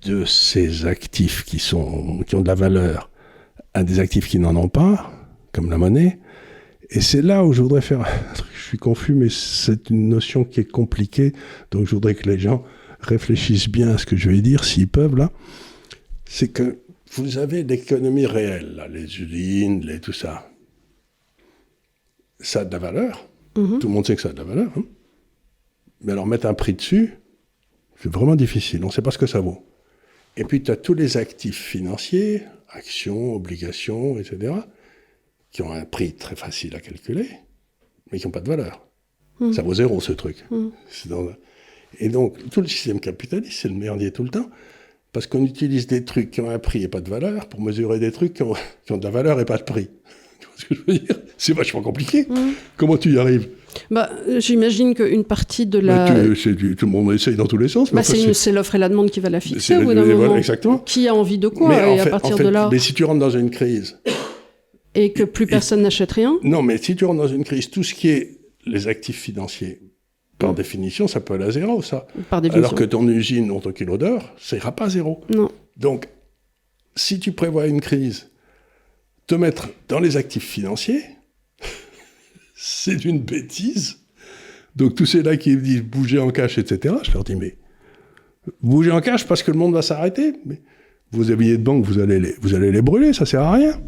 de ces actifs qui ont de la valeur à des actifs qui n'en ont pas, comme la monnaie. Et c'est là où je voudrais faire un truc, je suis confus, mais c'est une notion qui est compliquée, donc je voudrais que les gens réfléchissent bien à ce que je vais dire, s'ils peuvent, là. C'est que vous avez l'économie réelle, là, les usines, tout ça. Ça a de la valeur. Tout le monde sait que ça a de la valeur. Hein. Mais alors mettre un prix dessus, c'est vraiment difficile, on ne sait pas ce que ça vaut. Et puis, tu as tous les actifs financiers, actions, obligations, etc., qui ont un prix très facile à calculer, mais qui n'ont pas de valeur. Ça vaut 0, ce truc. Et donc, tout le système capitaliste, c'est le merdier tout le temps, parce qu'on utilise des trucs qui ont un prix et pas de valeur pour mesurer des trucs qui ont de la valeur et pas de prix. Tu vois ce que je veux dire ? C'est vachement compliqué. Comment tu y arrives ? J'imagine qu'une partie de la... tout le monde essaye dans tous les sens. C'est l'offre et la demande qui va la fixer au bout d'un moment. Exactement. Qui a envie de quoi et à partir de là... Mais si tu rentres dans une crise... Et que plus personne n'achète rien ? Non, mais si tu rentres dans une crise, tout ce qui est les actifs financiers, par définition, ça peut aller à 0, ça. Par définition. Alors que ton usine ou ton kilo d'or, ça ira pas à 0. Non. Donc, si tu prévois une crise, te mettre dans les actifs financiers... c'est une bêtise. Donc tous ceux-là qui me disent bouger en cash, etc., je leur dis, mais bouger en cash parce que le monde va s'arrêter. Mais vos billets de banque, vous allez les brûler, ça sert à rien.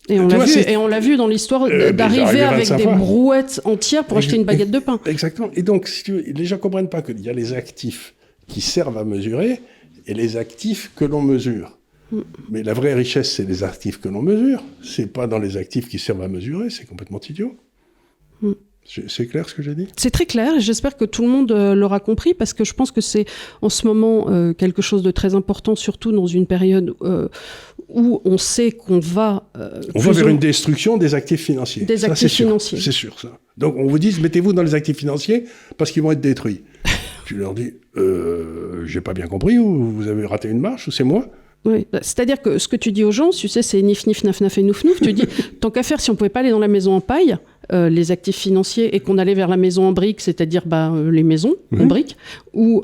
Et on l'a vu dans l'histoire d'arriver avec des brouettes entières pour acheter une baguette de pain. Exactement. Et donc, si tu veux, les gens ne comprennent pas qu'il y a les actifs qui servent à mesurer et les actifs que l'on mesure. Mais la vraie richesse, c'est les actifs que l'on mesure. C'est pas dans les actifs qui servent à mesurer, c'est complètement idiot. C'est clair ce que j'ai dit ? C'est très clair et j'espère que tout le monde l'aura compris parce que je pense que c'est en ce moment quelque chose de très important, surtout dans une période où on sait qu'on va... on va vers une destruction des actifs financiers. Des actifs financiers. C'est sûr, ça. Donc on vous dit, mettez-vous dans les actifs financiers parce qu'ils vont être détruits. Je leur dis, j'ai pas bien compris, ou vous avez raté une marche, ou c'est moi ? Oui, c'est-à-dire que ce que tu dis aux gens, tu sais, c'est nif, nif, naf, naf et nouf, nouf. Tu dis, tant qu'à faire, si on pouvait pas aller dans la maison en paille, les actifs financiers, et qu'on allait vers la maison en briques, c'est-à-dire les maisons en briques, ou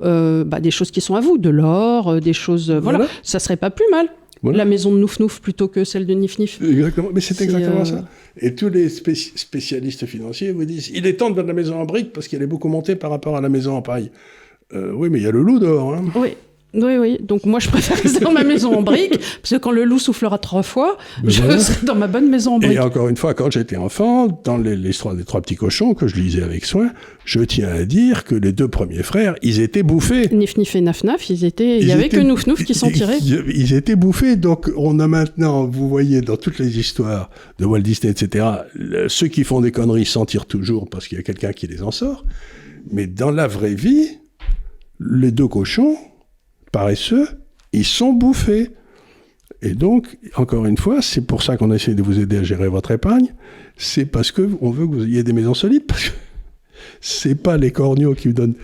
des choses qui sont à vous, de l'or, des choses... voilà, ça serait pas plus mal. Voilà. La maison de Nouf Nouf plutôt que celle de Nif Nif. Exactement, mais c'est exactement ça. Et tous les spécialistes financiers vous disent, il est temps de mettre la maison en briques parce qu'elle est beaucoup montée par rapport à la maison en paille. Oui, mais il y a le loup dehors. Hein. Oui. Donc moi, je préfère rester dans ma maison en briques, parce que quand le loup soufflera 3 fois, je serai dans ma bonne maison en briques. Et encore une fois, quand j'étais enfant, dans l'histoire des 3 petits cochons, que je lisais avec soin, je tiens à dire que les 2 premiers frères, ils étaient bouffés. Nif Nif et Naf Naf, il y avait que Nouf Nouf qui s'en tirait. Ils étaient bouffés, donc on a maintenant, vous voyez, dans toutes les histoires de Walt Disney, etc., ceux qui font des conneries s'en tirent toujours parce qu'il y a quelqu'un qui les en sort. Mais dans la vraie vie, les 2 cochons... paresseux, ils sont bouffés. Et donc, encore une fois, c'est pour ça qu'on essaie de vous aider à gérer votre épargne. C'est parce qu'on veut que vous ayez des maisons solides. Parce que c'est pas les corneaux qui vous donnent...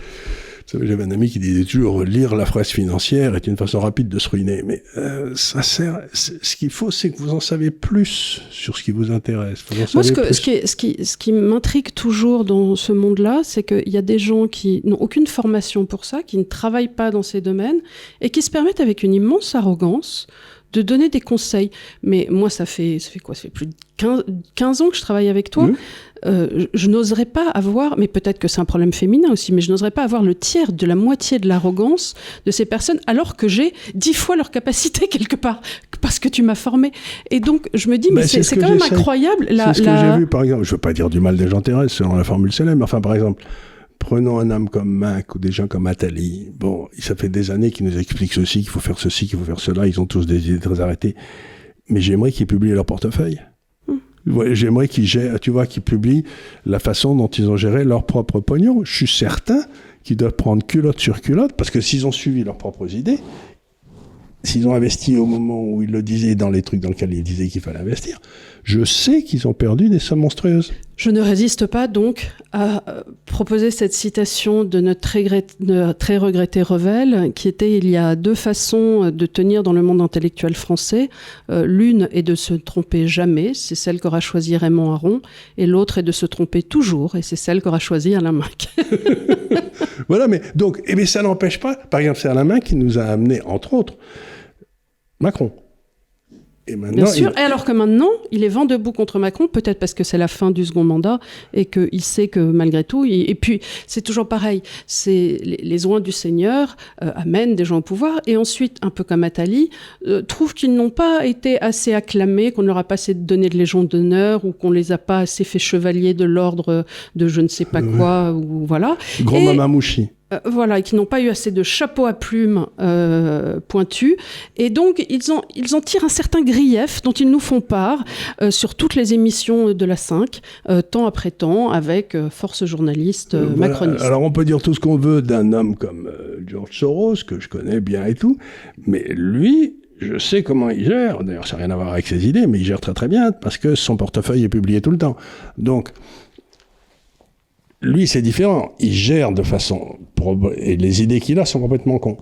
Vous savez, j'avais un ami qui disait toujours « lire la presse financière est une façon rapide de se ruiner ». Mais ça sert... Ce qu'il faut, c'est que vous en savez plus sur ce qui vous intéresse. Moi, ce qui m'intrigue toujours dans ce monde-là, c'est qu'il y a des gens qui n'ont aucune formation pour ça, qui ne travaillent pas dans ces domaines, et qui se permettent avec une immense arrogance de donner des conseils. Mais moi, ça fait quoi ? Ça fait plus de 15 ans que je travaille avec toi. Je n'oserais pas avoir, mais peut-être que c'est un problème féminin aussi, mais je n'oserais pas avoir le tiers de la moitié de l'arrogance de ces personnes, alors que j'ai 10 fois leur capacité quelque part, parce que tu m'as formé. Et donc, je me dis, mais c'est quand même incroyable. C'est ce que j'ai vu, par exemple. Je ne veux pas dire du mal des gens terrestres, selon la formule célèbre, mais enfin, par exemple, prenons un homme comme Mac ou des gens comme Attali. Bon, ça fait des années qu'ils nous expliquent ceci, qu'il faut faire ceci, qu'il faut faire cela. Ils ont tous des idées très arrêtées. Mais j'aimerais qu'ils publient leur portefeuille. J'aimerais qu'ils publient la façon dont ils ont géré leur propre pognon. Je suis certain qu'ils doivent prendre culotte sur culotte, parce que s'ils ont suivi leurs propres idées, s'ils ont investi au moment où ils le disaient, dans les trucs dans lesquels ils disaient qu'il fallait investir, je sais qu'ils ont perdu des sommes monstrueuses. Je ne résiste pas donc à proposer cette citation de notre très regretté Revel, qui était « Il y a 2 façons de tenir dans le monde intellectuel français. L'une est de se tromper jamais, c'est celle qu'aura choisie Raymond Aron, et l'autre est de se tromper toujours, et c'est celle qu'aura choisie Alain Minc. » Voilà, mais donc, ça n'empêche pas, par exemple, c'est Alain Minc qui nous a amené, entre autres, Macron. Et maintenant, bien sûr, et alors que maintenant, il est vent debout contre Macron, peut-être parce que c'est la fin du second mandat et qu'il sait que malgré tout... Et puis, c'est toujours pareil, c'est les oins du Seigneur amènent des gens au pouvoir et ensuite, un peu comme Attali, trouvent qu'ils n'ont pas été assez acclamés, qu'on ne leur a pas assez donné de légion d'honneur ou qu'on les a pas assez fait chevalier de l'ordre de je ne sais pas quoi, ou voilà. Grand-Mama Mouchi. Voilà, et qui n'ont pas eu assez de chapeau à plumes pointus. Et donc, ils en tirent un certain grief dont ils nous font part sur toutes les émissions de la 5, temps après temps, avec force journaliste macroniste. Alors, on peut dire tout ce qu'on veut d'un homme comme George Soros, que je connais bien et tout, mais lui... Je sais comment il gère, d'ailleurs ça n'a rien à voir avec ses idées, mais il gère très très bien, parce que son portefeuille est publié tout le temps. Donc, lui, c'est différent. Il gère de façon... Et les idées qu'il a sont complètement cons.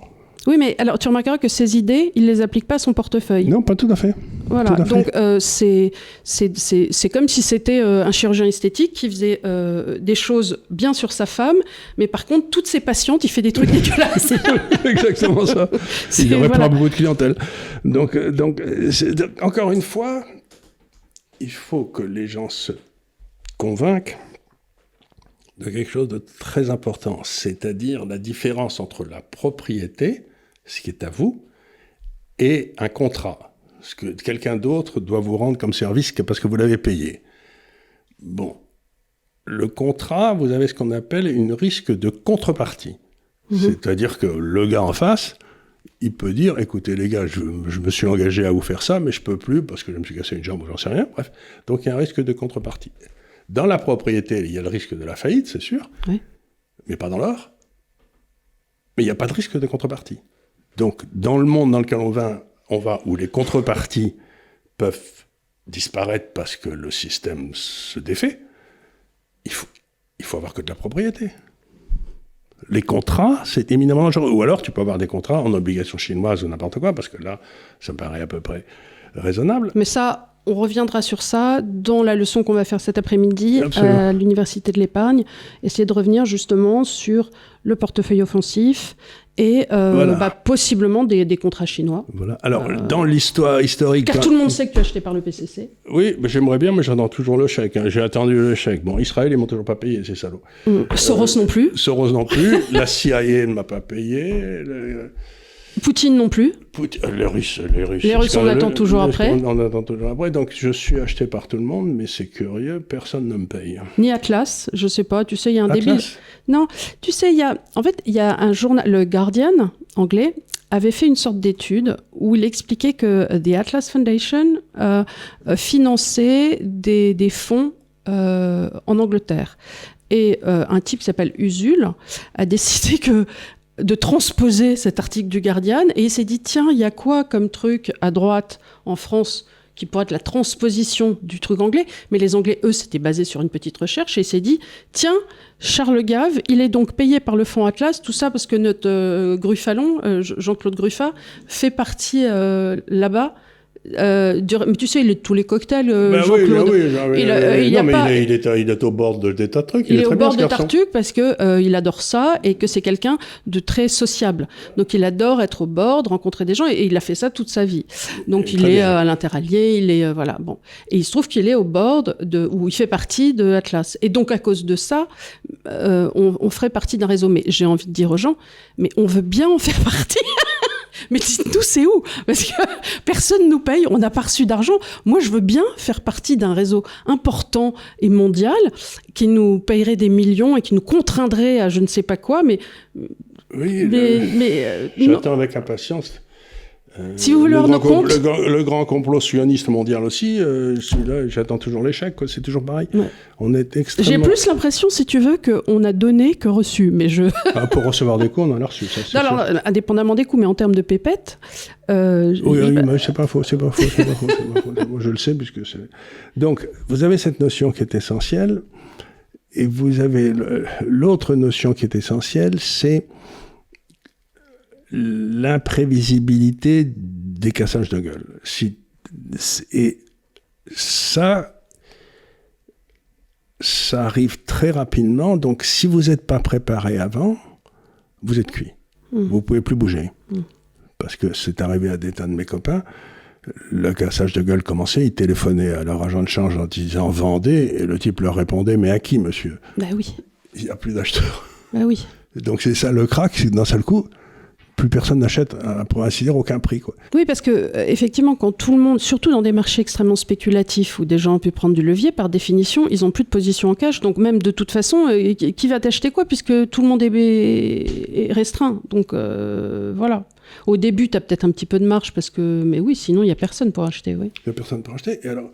Oui, mais alors tu remarqueras que ces idées, il ne les applique pas à son portefeuille. Non, pas tout à fait. Voilà, donc c'est comme si c'était un chirurgien esthétique qui faisait des choses bien sur sa femme, mais par contre, toutes ses patientes, il fait des trucs dégueulasses. Exactement ça. Il n'aurait pas beaucoup de clientèle. Donc encore une fois, il faut que les gens se convainquent de quelque chose de très important, c'est-à-dire la différence entre la propriété, ce qui est à vous, et un contrat, ce que quelqu'un d'autre doit vous rendre comme service parce que vous l'avez payé. Bon, le contrat, vous avez ce qu'on appelle un risque de contrepartie. C'est-à-dire que le gars en face, il peut dire, écoutez les gars, je me suis engagé à vous faire ça, mais je peux plus parce que je me suis cassé une jambe ou j'en sais rien. Bref, donc il y a un risque de contrepartie. Dans la propriété, il y a le risque de la faillite, c'est sûr, mais pas dans l'or. Mais il n'y a pas de risque de contrepartie. Donc, dans le monde dans lequel on va où les contreparties peuvent disparaître parce que le système se défait, il faut avoir que de la propriété. Les contrats, c'est éminemment dangereux. Ou alors, tu peux avoir des contrats en obligations chinoises ou n'importe quoi, parce que là, ça me paraît à peu près raisonnable. Mais ça, on reviendra sur ça dans la leçon qu'on va faire cet après-midi à l'Université de l'Épargne. Essayer de revenir justement sur le portefeuille offensif et possiblement des contrats chinois. Voilà. Alors, dans l'histoire historique... Car tout le monde sait que tu es acheté par le PCC. Oui, mais j'aimerais bien, mais j'attends toujours le chèque. Hein. J'ai attendu le chèque. Bon, Israël, ils m'ont toujours pas payé, ces salauds. Soros non plus. Soros non plus. La CIA ne m'a pas payé. Poutine non plus. Les Russes, on attend toujours après. On attend toujours après. Donc, je suis acheté par tout le monde, mais c'est curieux, personne ne me paye. Ni Atlas, je sais pas. Tu sais, il y a un débile. Non, tu sais, il y a un journal, le Guardian anglais, avait fait une sorte d'étude où il expliquait que The Atlas Foundation finançait des fonds en Angleterre. Et un type qui s'appelle Usul a décidé de transposer cet article du Guardian, et il s'est dit, tiens, il y a quoi comme truc à droite en France qui pourrait être la transposition du truc anglais, mais les Anglais, eux, c'était basé sur une petite recherche, et il s'est dit, tiens, Charles Gave, il est donc payé par le fonds Atlas, tout ça parce que notre Gruffalon, Jean-Claude Gruffat, fait partie là-bas. Mais tu sais, il est de tous les cocktails, Jean-Claude. Il est au bord des tas de trucs. Il est au bord de Tartuffe parce que il adore ça et que c'est quelqu'un de très sociable. Donc il adore être au bord, rencontrer des gens, et il a fait ça toute sa vie. Donc il est à l'Interallié, il est voilà bon. Et il se trouve qu'il est au bord où il fait partie de Atlas. Et donc à cause de ça, on ferait partie d'un réseau. Mais j'ai envie de dire aux gens, mais on veut bien en faire partie. Mais dites-nous, c'est où ? Parce que personne nous paye, on n'a pas reçu d'argent. Moi, je veux bien faire partie d'un réseau important et mondial qui nous payerait des millions et qui nous contraindrait à je ne sais pas quoi, mais... Oui, j'attends avec impatience. Si vous voulez rendre compte... Le grand complot sioniste mondial aussi, celui-là, j'attends toujours l'échec, quoi. C'est toujours pareil. Ouais. On est extrêmement... J'ai plus l'impression, si tu veux, qu'on a donné que reçu, mais pour recevoir des coups, on en a reçu, ça, non, alors, indépendamment des coups, mais en termes de pépettes... oui, mais c'est pas faux, je le sais, puisque c'est... Donc, vous avez cette notion qui est essentielle, et vous avez l'autre notion qui est essentielle, c'est l'imprévisibilité des cassages de gueule. Et ça arrive très rapidement. Donc, si vous n'êtes pas préparé avant, vous êtes cuit. Vous ne pouvez plus bouger. Parce que c'est arrivé à des tas de mes copains. Le cassage de gueule commençait, ils téléphonaient à leur agent de change en disant « Vendez », et le type leur répondait « Mais à qui, monsieur ?» Bah oui. Il n'y a plus d'acheteurs. Bah oui. Donc, c'est ça le crack, c'est que d'un seul coup, plus personne n'achète, pour ainsi dire, aucun prix, quoi. Oui, parce que effectivement, quand tout le monde, surtout dans des marchés extrêmement spéculatifs où des gens ont pu prendre du levier, par définition, ils n'ont plus de position en cash. Donc même de toute façon, qui va t'acheter quoi, puisque tout le monde est restreint. Donc voilà. Au début, tu as peut-être un petit peu de marge, mais oui, sinon, il n'y a personne pour acheter. Oui. Il n'y a personne pour acheter. Et alors,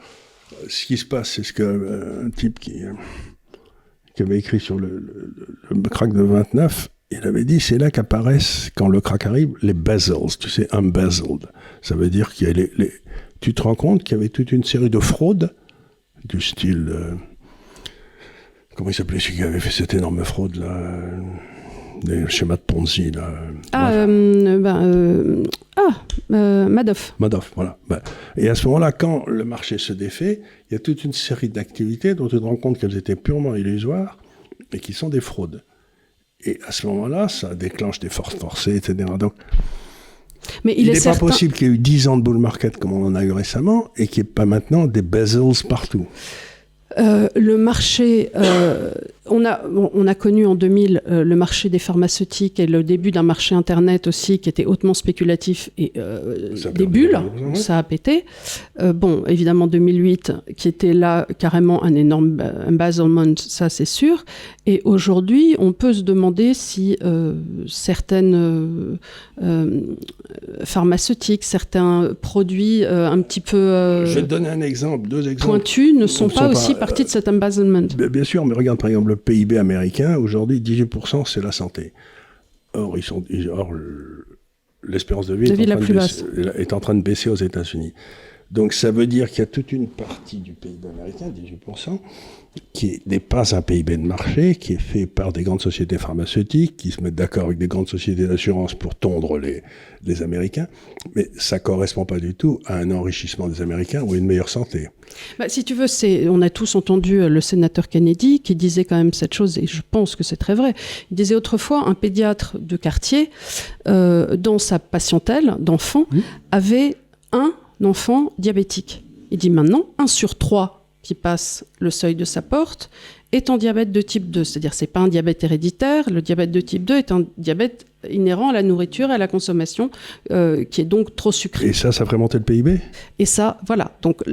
ce qui se passe, c'est ce qu'un type qui avait écrit sur le crack de 29, il avait dit, c'est là qu'apparaissent, quand le crack arrive, les bezels, tu sais, embezzled. Ça veut dire qu'il y a tu te rends compte qu'il y avait toute une série de fraudes, du style... comment il s'appelait celui qui avait fait cette énorme fraude, là des schémas de Ponzi, là. Madoff. Madoff, voilà. Et à ce moment-là, quand le marché se défait, il y a toute une série d'activités dont tu te rends compte qu'elles étaient purement illusoires et qui sont des fraudes. Et à ce moment-là, ça déclenche des forces forcées, etc. Donc, mais il n'est pas possible qu'il y ait eu 10 ans de bull market comme on en a eu récemment et qu'il n'y ait pas maintenant des bezels partout. Le marché, on a connu en 2000 le marché des pharmaceutiques et le début d'un marché Internet aussi qui était hautement spéculatif et des bulles, ça a pété. Évidemment 2008 qui était là carrément un énorme embezzlement, ça c'est sûr. Et aujourd'hui, on peut se demander si certaines pharmaceutiques, certains produits un petit peu je vais te donner un exemple, 2 exemples pointus ne sont pas aussi partie de cet embezzlement. Bien sûr, mais regarde par exemple le PIB américain, aujourd'hui 18% c'est la santé. Or, l'espérance de vie est en train de baisser aux États-Unis. Donc ça veut dire qu'il y a toute une partie du PIB américain, 18%, qui n'est pas un PIB de marché, qui est fait par des grandes sociétés pharmaceutiques, qui se mettent d'accord avec des grandes sociétés d'assurance pour tondre les Américains, mais ça ne correspond pas du tout à un enrichissement des Américains ou à une meilleure santé. Si tu veux, on a tous entendu le sénateur Kennedy qui disait quand même cette chose, et je pense que c'est très vrai. Il disait autrefois, un pédiatre de quartier, dans sa patientèle d'enfants, avait un enfant diabétique. Il dit maintenant, 1 sur 3 qui passe le seuil de sa porte est en diabète de type 2. C'est-à-dire c'est pas un diabète héréditaire. Le diabète de type 2 est un diabète inhérent à la nourriture et à la consommation, qui est donc trop sucré. Et ça ferait monter le PIB ? Et ça, voilà. Donc,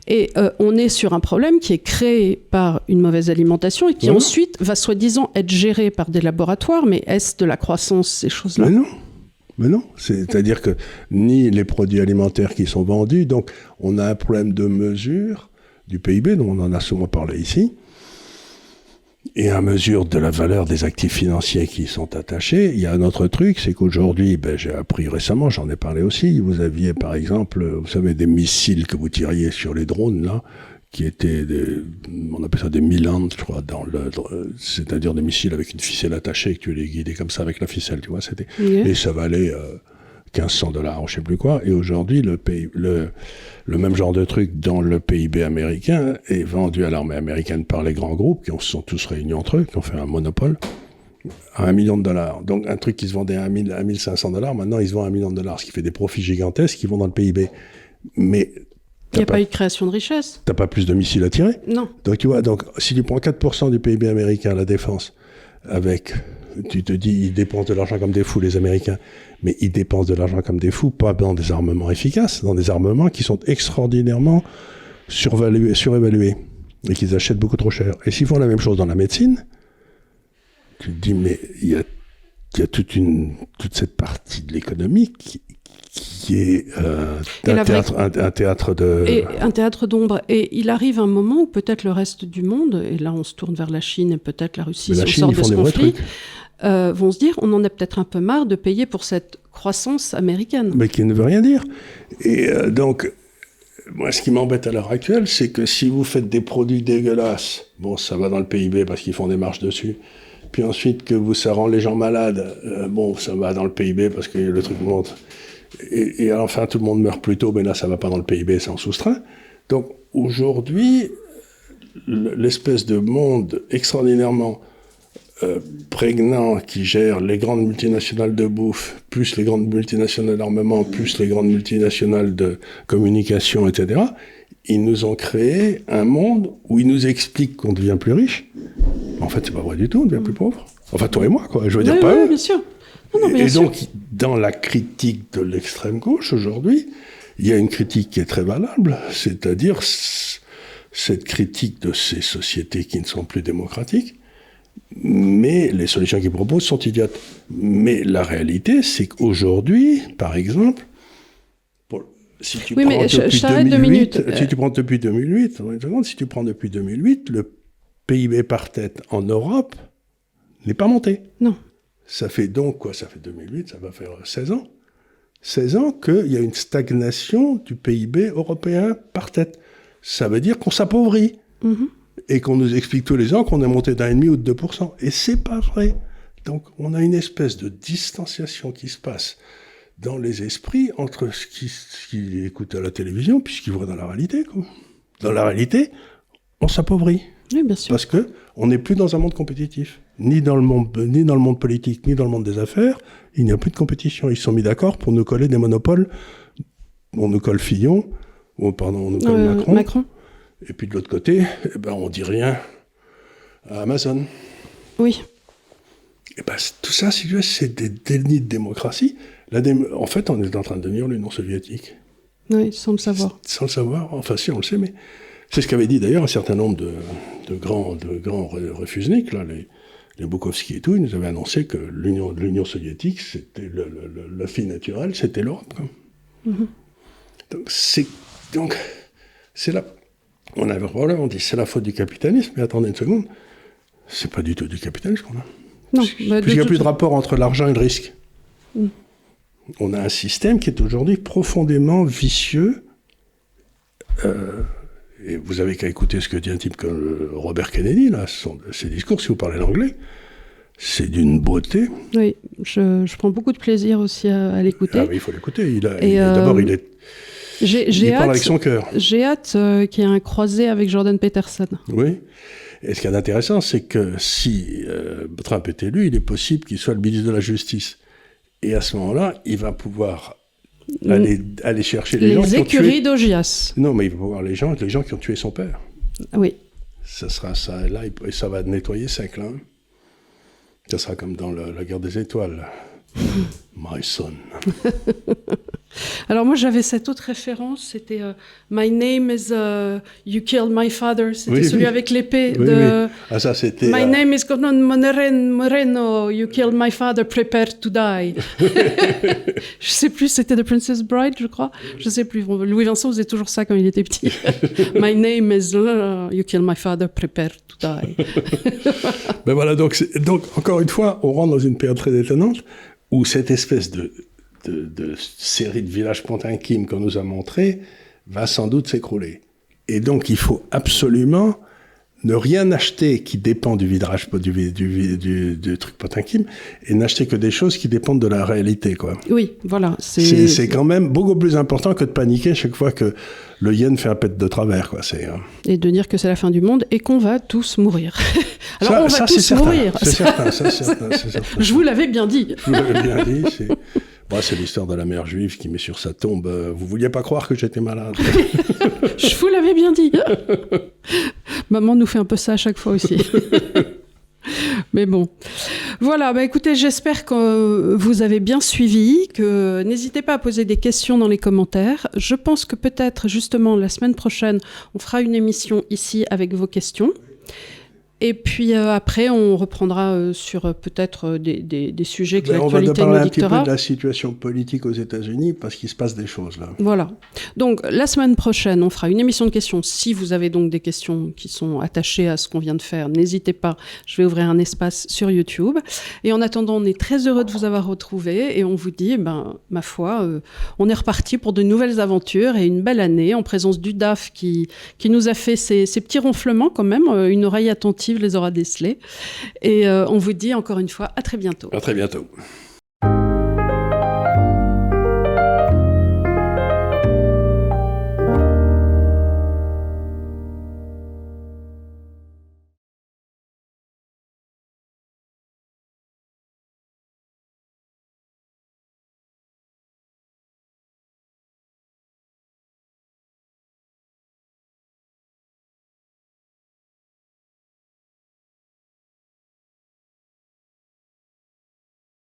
Et on est sur un problème qui est créé par une mauvaise alimentation et qui ensuite va soi-disant être géré par des laboratoires. Mais est-ce de la croissance, ces choses-là ? Mais non, c'est-à-dire que ni les produits alimentaires qui sont vendus, donc on a un problème de mesure du PIB, dont on en a souvent parlé ici, et à mesure de la valeur des actifs financiers qui y sont attachés. Il y a un autre truc, c'est qu'aujourd'hui, j'ai appris récemment, j'en ai parlé aussi, vous aviez par exemple, vous savez, des missiles que vous tiriez sur les drones, là, qui étaient on appelle ça des Milan, je crois, c'est-à-dire des missiles avec une ficelle attachée, que tu les guidais comme ça avec la ficelle, tu vois, et ça valait $1,500, je sais plus quoi, et aujourd'hui, le même genre de truc dans le PIB américain est vendu à l'armée américaine par les grands groupes, qui se sont tous réunis entre eux, qui ont fait un monopole, à $1 million. Donc un truc qui se vendait à $1,500, maintenant il se vend à $1 million, ce qui fait des profits gigantesques qui vont dans le PIB. Mais il n'y a pas eu de création de richesse. T'as pas plus de missiles à tirer ? Non. Donc tu vois, si tu prends 4% du PIB américain à la défense, tu te dis, ils dépensent de l'argent comme des fous, les Américains, mais ils dépensent de l'argent comme des fous, pas dans des armements efficaces, dans des armements qui sont extraordinairement surévalués, et qu'ils achètent beaucoup trop cher. Et s'ils font la même chose dans la médecine, tu te dis, mais il y a toute cette partie de l'économie qui est un théâtre de... Et un théâtre d'ombre. Et il arrive un moment où peut-être le reste du monde, et là on se tourne vers la Chine et peut-être la Russie, si on sort de ce conflit, vont se dire, on en a peut-être un peu marre de payer pour cette croissance américaine. Mais qui ne veut rien dire. Et donc, moi ce qui m'embête à l'heure actuelle, c'est que si vous faites des produits dégueulasses, ça va dans le PIB parce qu'ils font des marges dessus, puis ensuite que ça rend les gens malades, ça va dans le PIB parce que le truc monte. Et enfin, tout le monde meurt plus tôt, mais là, ça va pas dans le PIB, c'est en soustrait. Donc, aujourd'hui, l'espèce de monde extraordinairement prégnant qui gère les grandes multinationales de bouffe, plus les grandes multinationales d'armement, plus les grandes multinationales de communication, etc., ils nous ont créé un monde où ils nous expliquent qu'on devient plus riche. En fait, c'est pas vrai du tout, on devient plus pauvre. Enfin, toi et moi, quoi. Je veux dire, pas eux. Bien sûr. Et donc, dans la critique de l'extrême gauche, aujourd'hui, il y a une critique qui est très valable, c'est-à-dire cette critique de ces sociétés qui ne sont plus démocratiques, mais les solutions qu'ils proposent sont idiotes. Mais la réalité, c'est qu'aujourd'hui, par exemple, si tu prends depuis 2008, le PIB par tête en Europe n'est pas monté. Non. Ça fait donc quoi ? Ça fait 2008, ça va faire 16 ans. 16 ans qu'il y a une stagnation du PIB européen par tête. Ça veut dire qu'on s'appauvrit. Mm-hmm. Et qu'on nous explique tous les ans qu'on est monté d'1,5 ou de 2%. Et c'est pas vrai. Donc on a une espèce de distanciation qui se passe dans les esprits entre ce qu'ils écoutent à la télévision puis ce qu'ils voient dans la réalité, quoi. Dans la réalité, on s'appauvrit. Oui, bien sûr. Parce qu'on n'est plus dans un monde compétitif. Ni dans le monde politique, ni dans le monde des affaires, il n'y a plus de compétition. Ils se sont mis d'accord pour nous coller des monopoles. On nous colle Fillon, on nous colle Macron. Et puis de l'autre côté, on dit rien à Amazon. Oui. Et tout ça, c'est des dénis de démocratie. En fait, on est en train de devenir l'Union soviétique. Oui, sans le savoir. Sans le savoir, enfin si, on le sait, mais c'est ce qu'avaient dit d'ailleurs un certain nombre de grands refusniks, là, les Boukowski et tout, ils nous avaient annoncé que l'Union soviétique, c'était la fille naturelle, c'était l'Europe. Mm-hmm. Donc, c'est là. On avait un problème, on dit c'est la faute du capitalisme, mais attendez une seconde, c'est pas du tout du capitalisme qu'on a. Non, puisqu'il n'y a plus de rapport entre l'argent et le risque. Mm. On a un système qui est aujourd'hui profondément vicieux. Et vous avez qu'à écouter ce que dit un type comme Robert Kennedy, là, ses discours, si vous parlez l'anglais, c'est d'une beauté. Oui, je prends beaucoup de plaisir aussi à l'écouter. Ah oui, il faut l'écouter. D'abord, il parle avec son cœur. J'ai hâte qu'il y ait un croisé avec Jordan Peterson. Oui. Et ce qui est intéressant, c'est que si Trump est élu, il est possible qu'il soit le ministre de la Justice. Et à ce moment-là, il va pouvoir aller chercher les gens qui ont tué... Les écuries d'Augias. Non, mais il va pouvoir les gens qui ont tué son père. Oui. Ça sera ça, là, et ça va nettoyer sec, là. Ça sera comme dans la guerre des étoiles. My son. Alors moi j'avais cette autre référence, c'était My name is You killed my father, c'était celui avec l'épée de... Oui. Ah ça c'était... My name is Conan Moreno, You killed my father, prepare to die. Je sais plus, c'était The Princess Bride, je crois. Je sais plus. Louis Vincent faisait toujours ça quand il était petit. My name is You killed my father, prepare to die. Ben voilà, donc encore une fois, on rentre dans une période très étonnante où cette espèce de série de villages Potemkin qu'on nous a montré va sans doute s'écrouler. Et donc, il faut absolument ne rien acheter qui dépend du virage du truc Potemkin et n'acheter que des choses qui dépendent de la réalité, quoi. Oui, voilà. C'est quand même beaucoup plus important que de paniquer chaque fois que le yen fait un pet de travers, quoi. Et de dire que c'est la fin du monde et qu'on va tous mourir. Alors, on va tous mourir. C'est certain. Je vous l'avais bien dit. Je vous l'avais bien dit, c'est l'histoire de la mère juive qui met sur sa tombe « Vous vouliez pas croire que j'étais malade ?» Je vous l'avais bien dit. Maman nous fait un peu ça à chaque fois aussi. Mais bon. Voilà, écoutez, j'espère que vous avez bien suivi, que n'hésitez pas à poser des questions dans les commentaires. Je pense que peut-être, justement, la semaine prochaine, on fera une émission ici avec vos questions. Et puis après, on reprendra sur peut-être des sujets que l'actualité nous dictera. On va parler un petit peu de la situation politique aux États-Unis parce qu'il se passe des choses là. Voilà. Donc la semaine prochaine, on fera une émission de questions. Si vous avez donc des questions qui sont attachées à ce qu'on vient de faire, n'hésitez pas. Je vais ouvrir un espace sur YouTube. Et en attendant, on est très heureux de vous avoir retrouvés et on vous dit, ma foi, on est reparti pour de nouvelles aventures et une belle année en présence du DAF qui nous a fait ces petits ronflements quand même, une oreille attentive les aura décelés. Et on vous dit encore une fois à très bientôt. À très bientôt.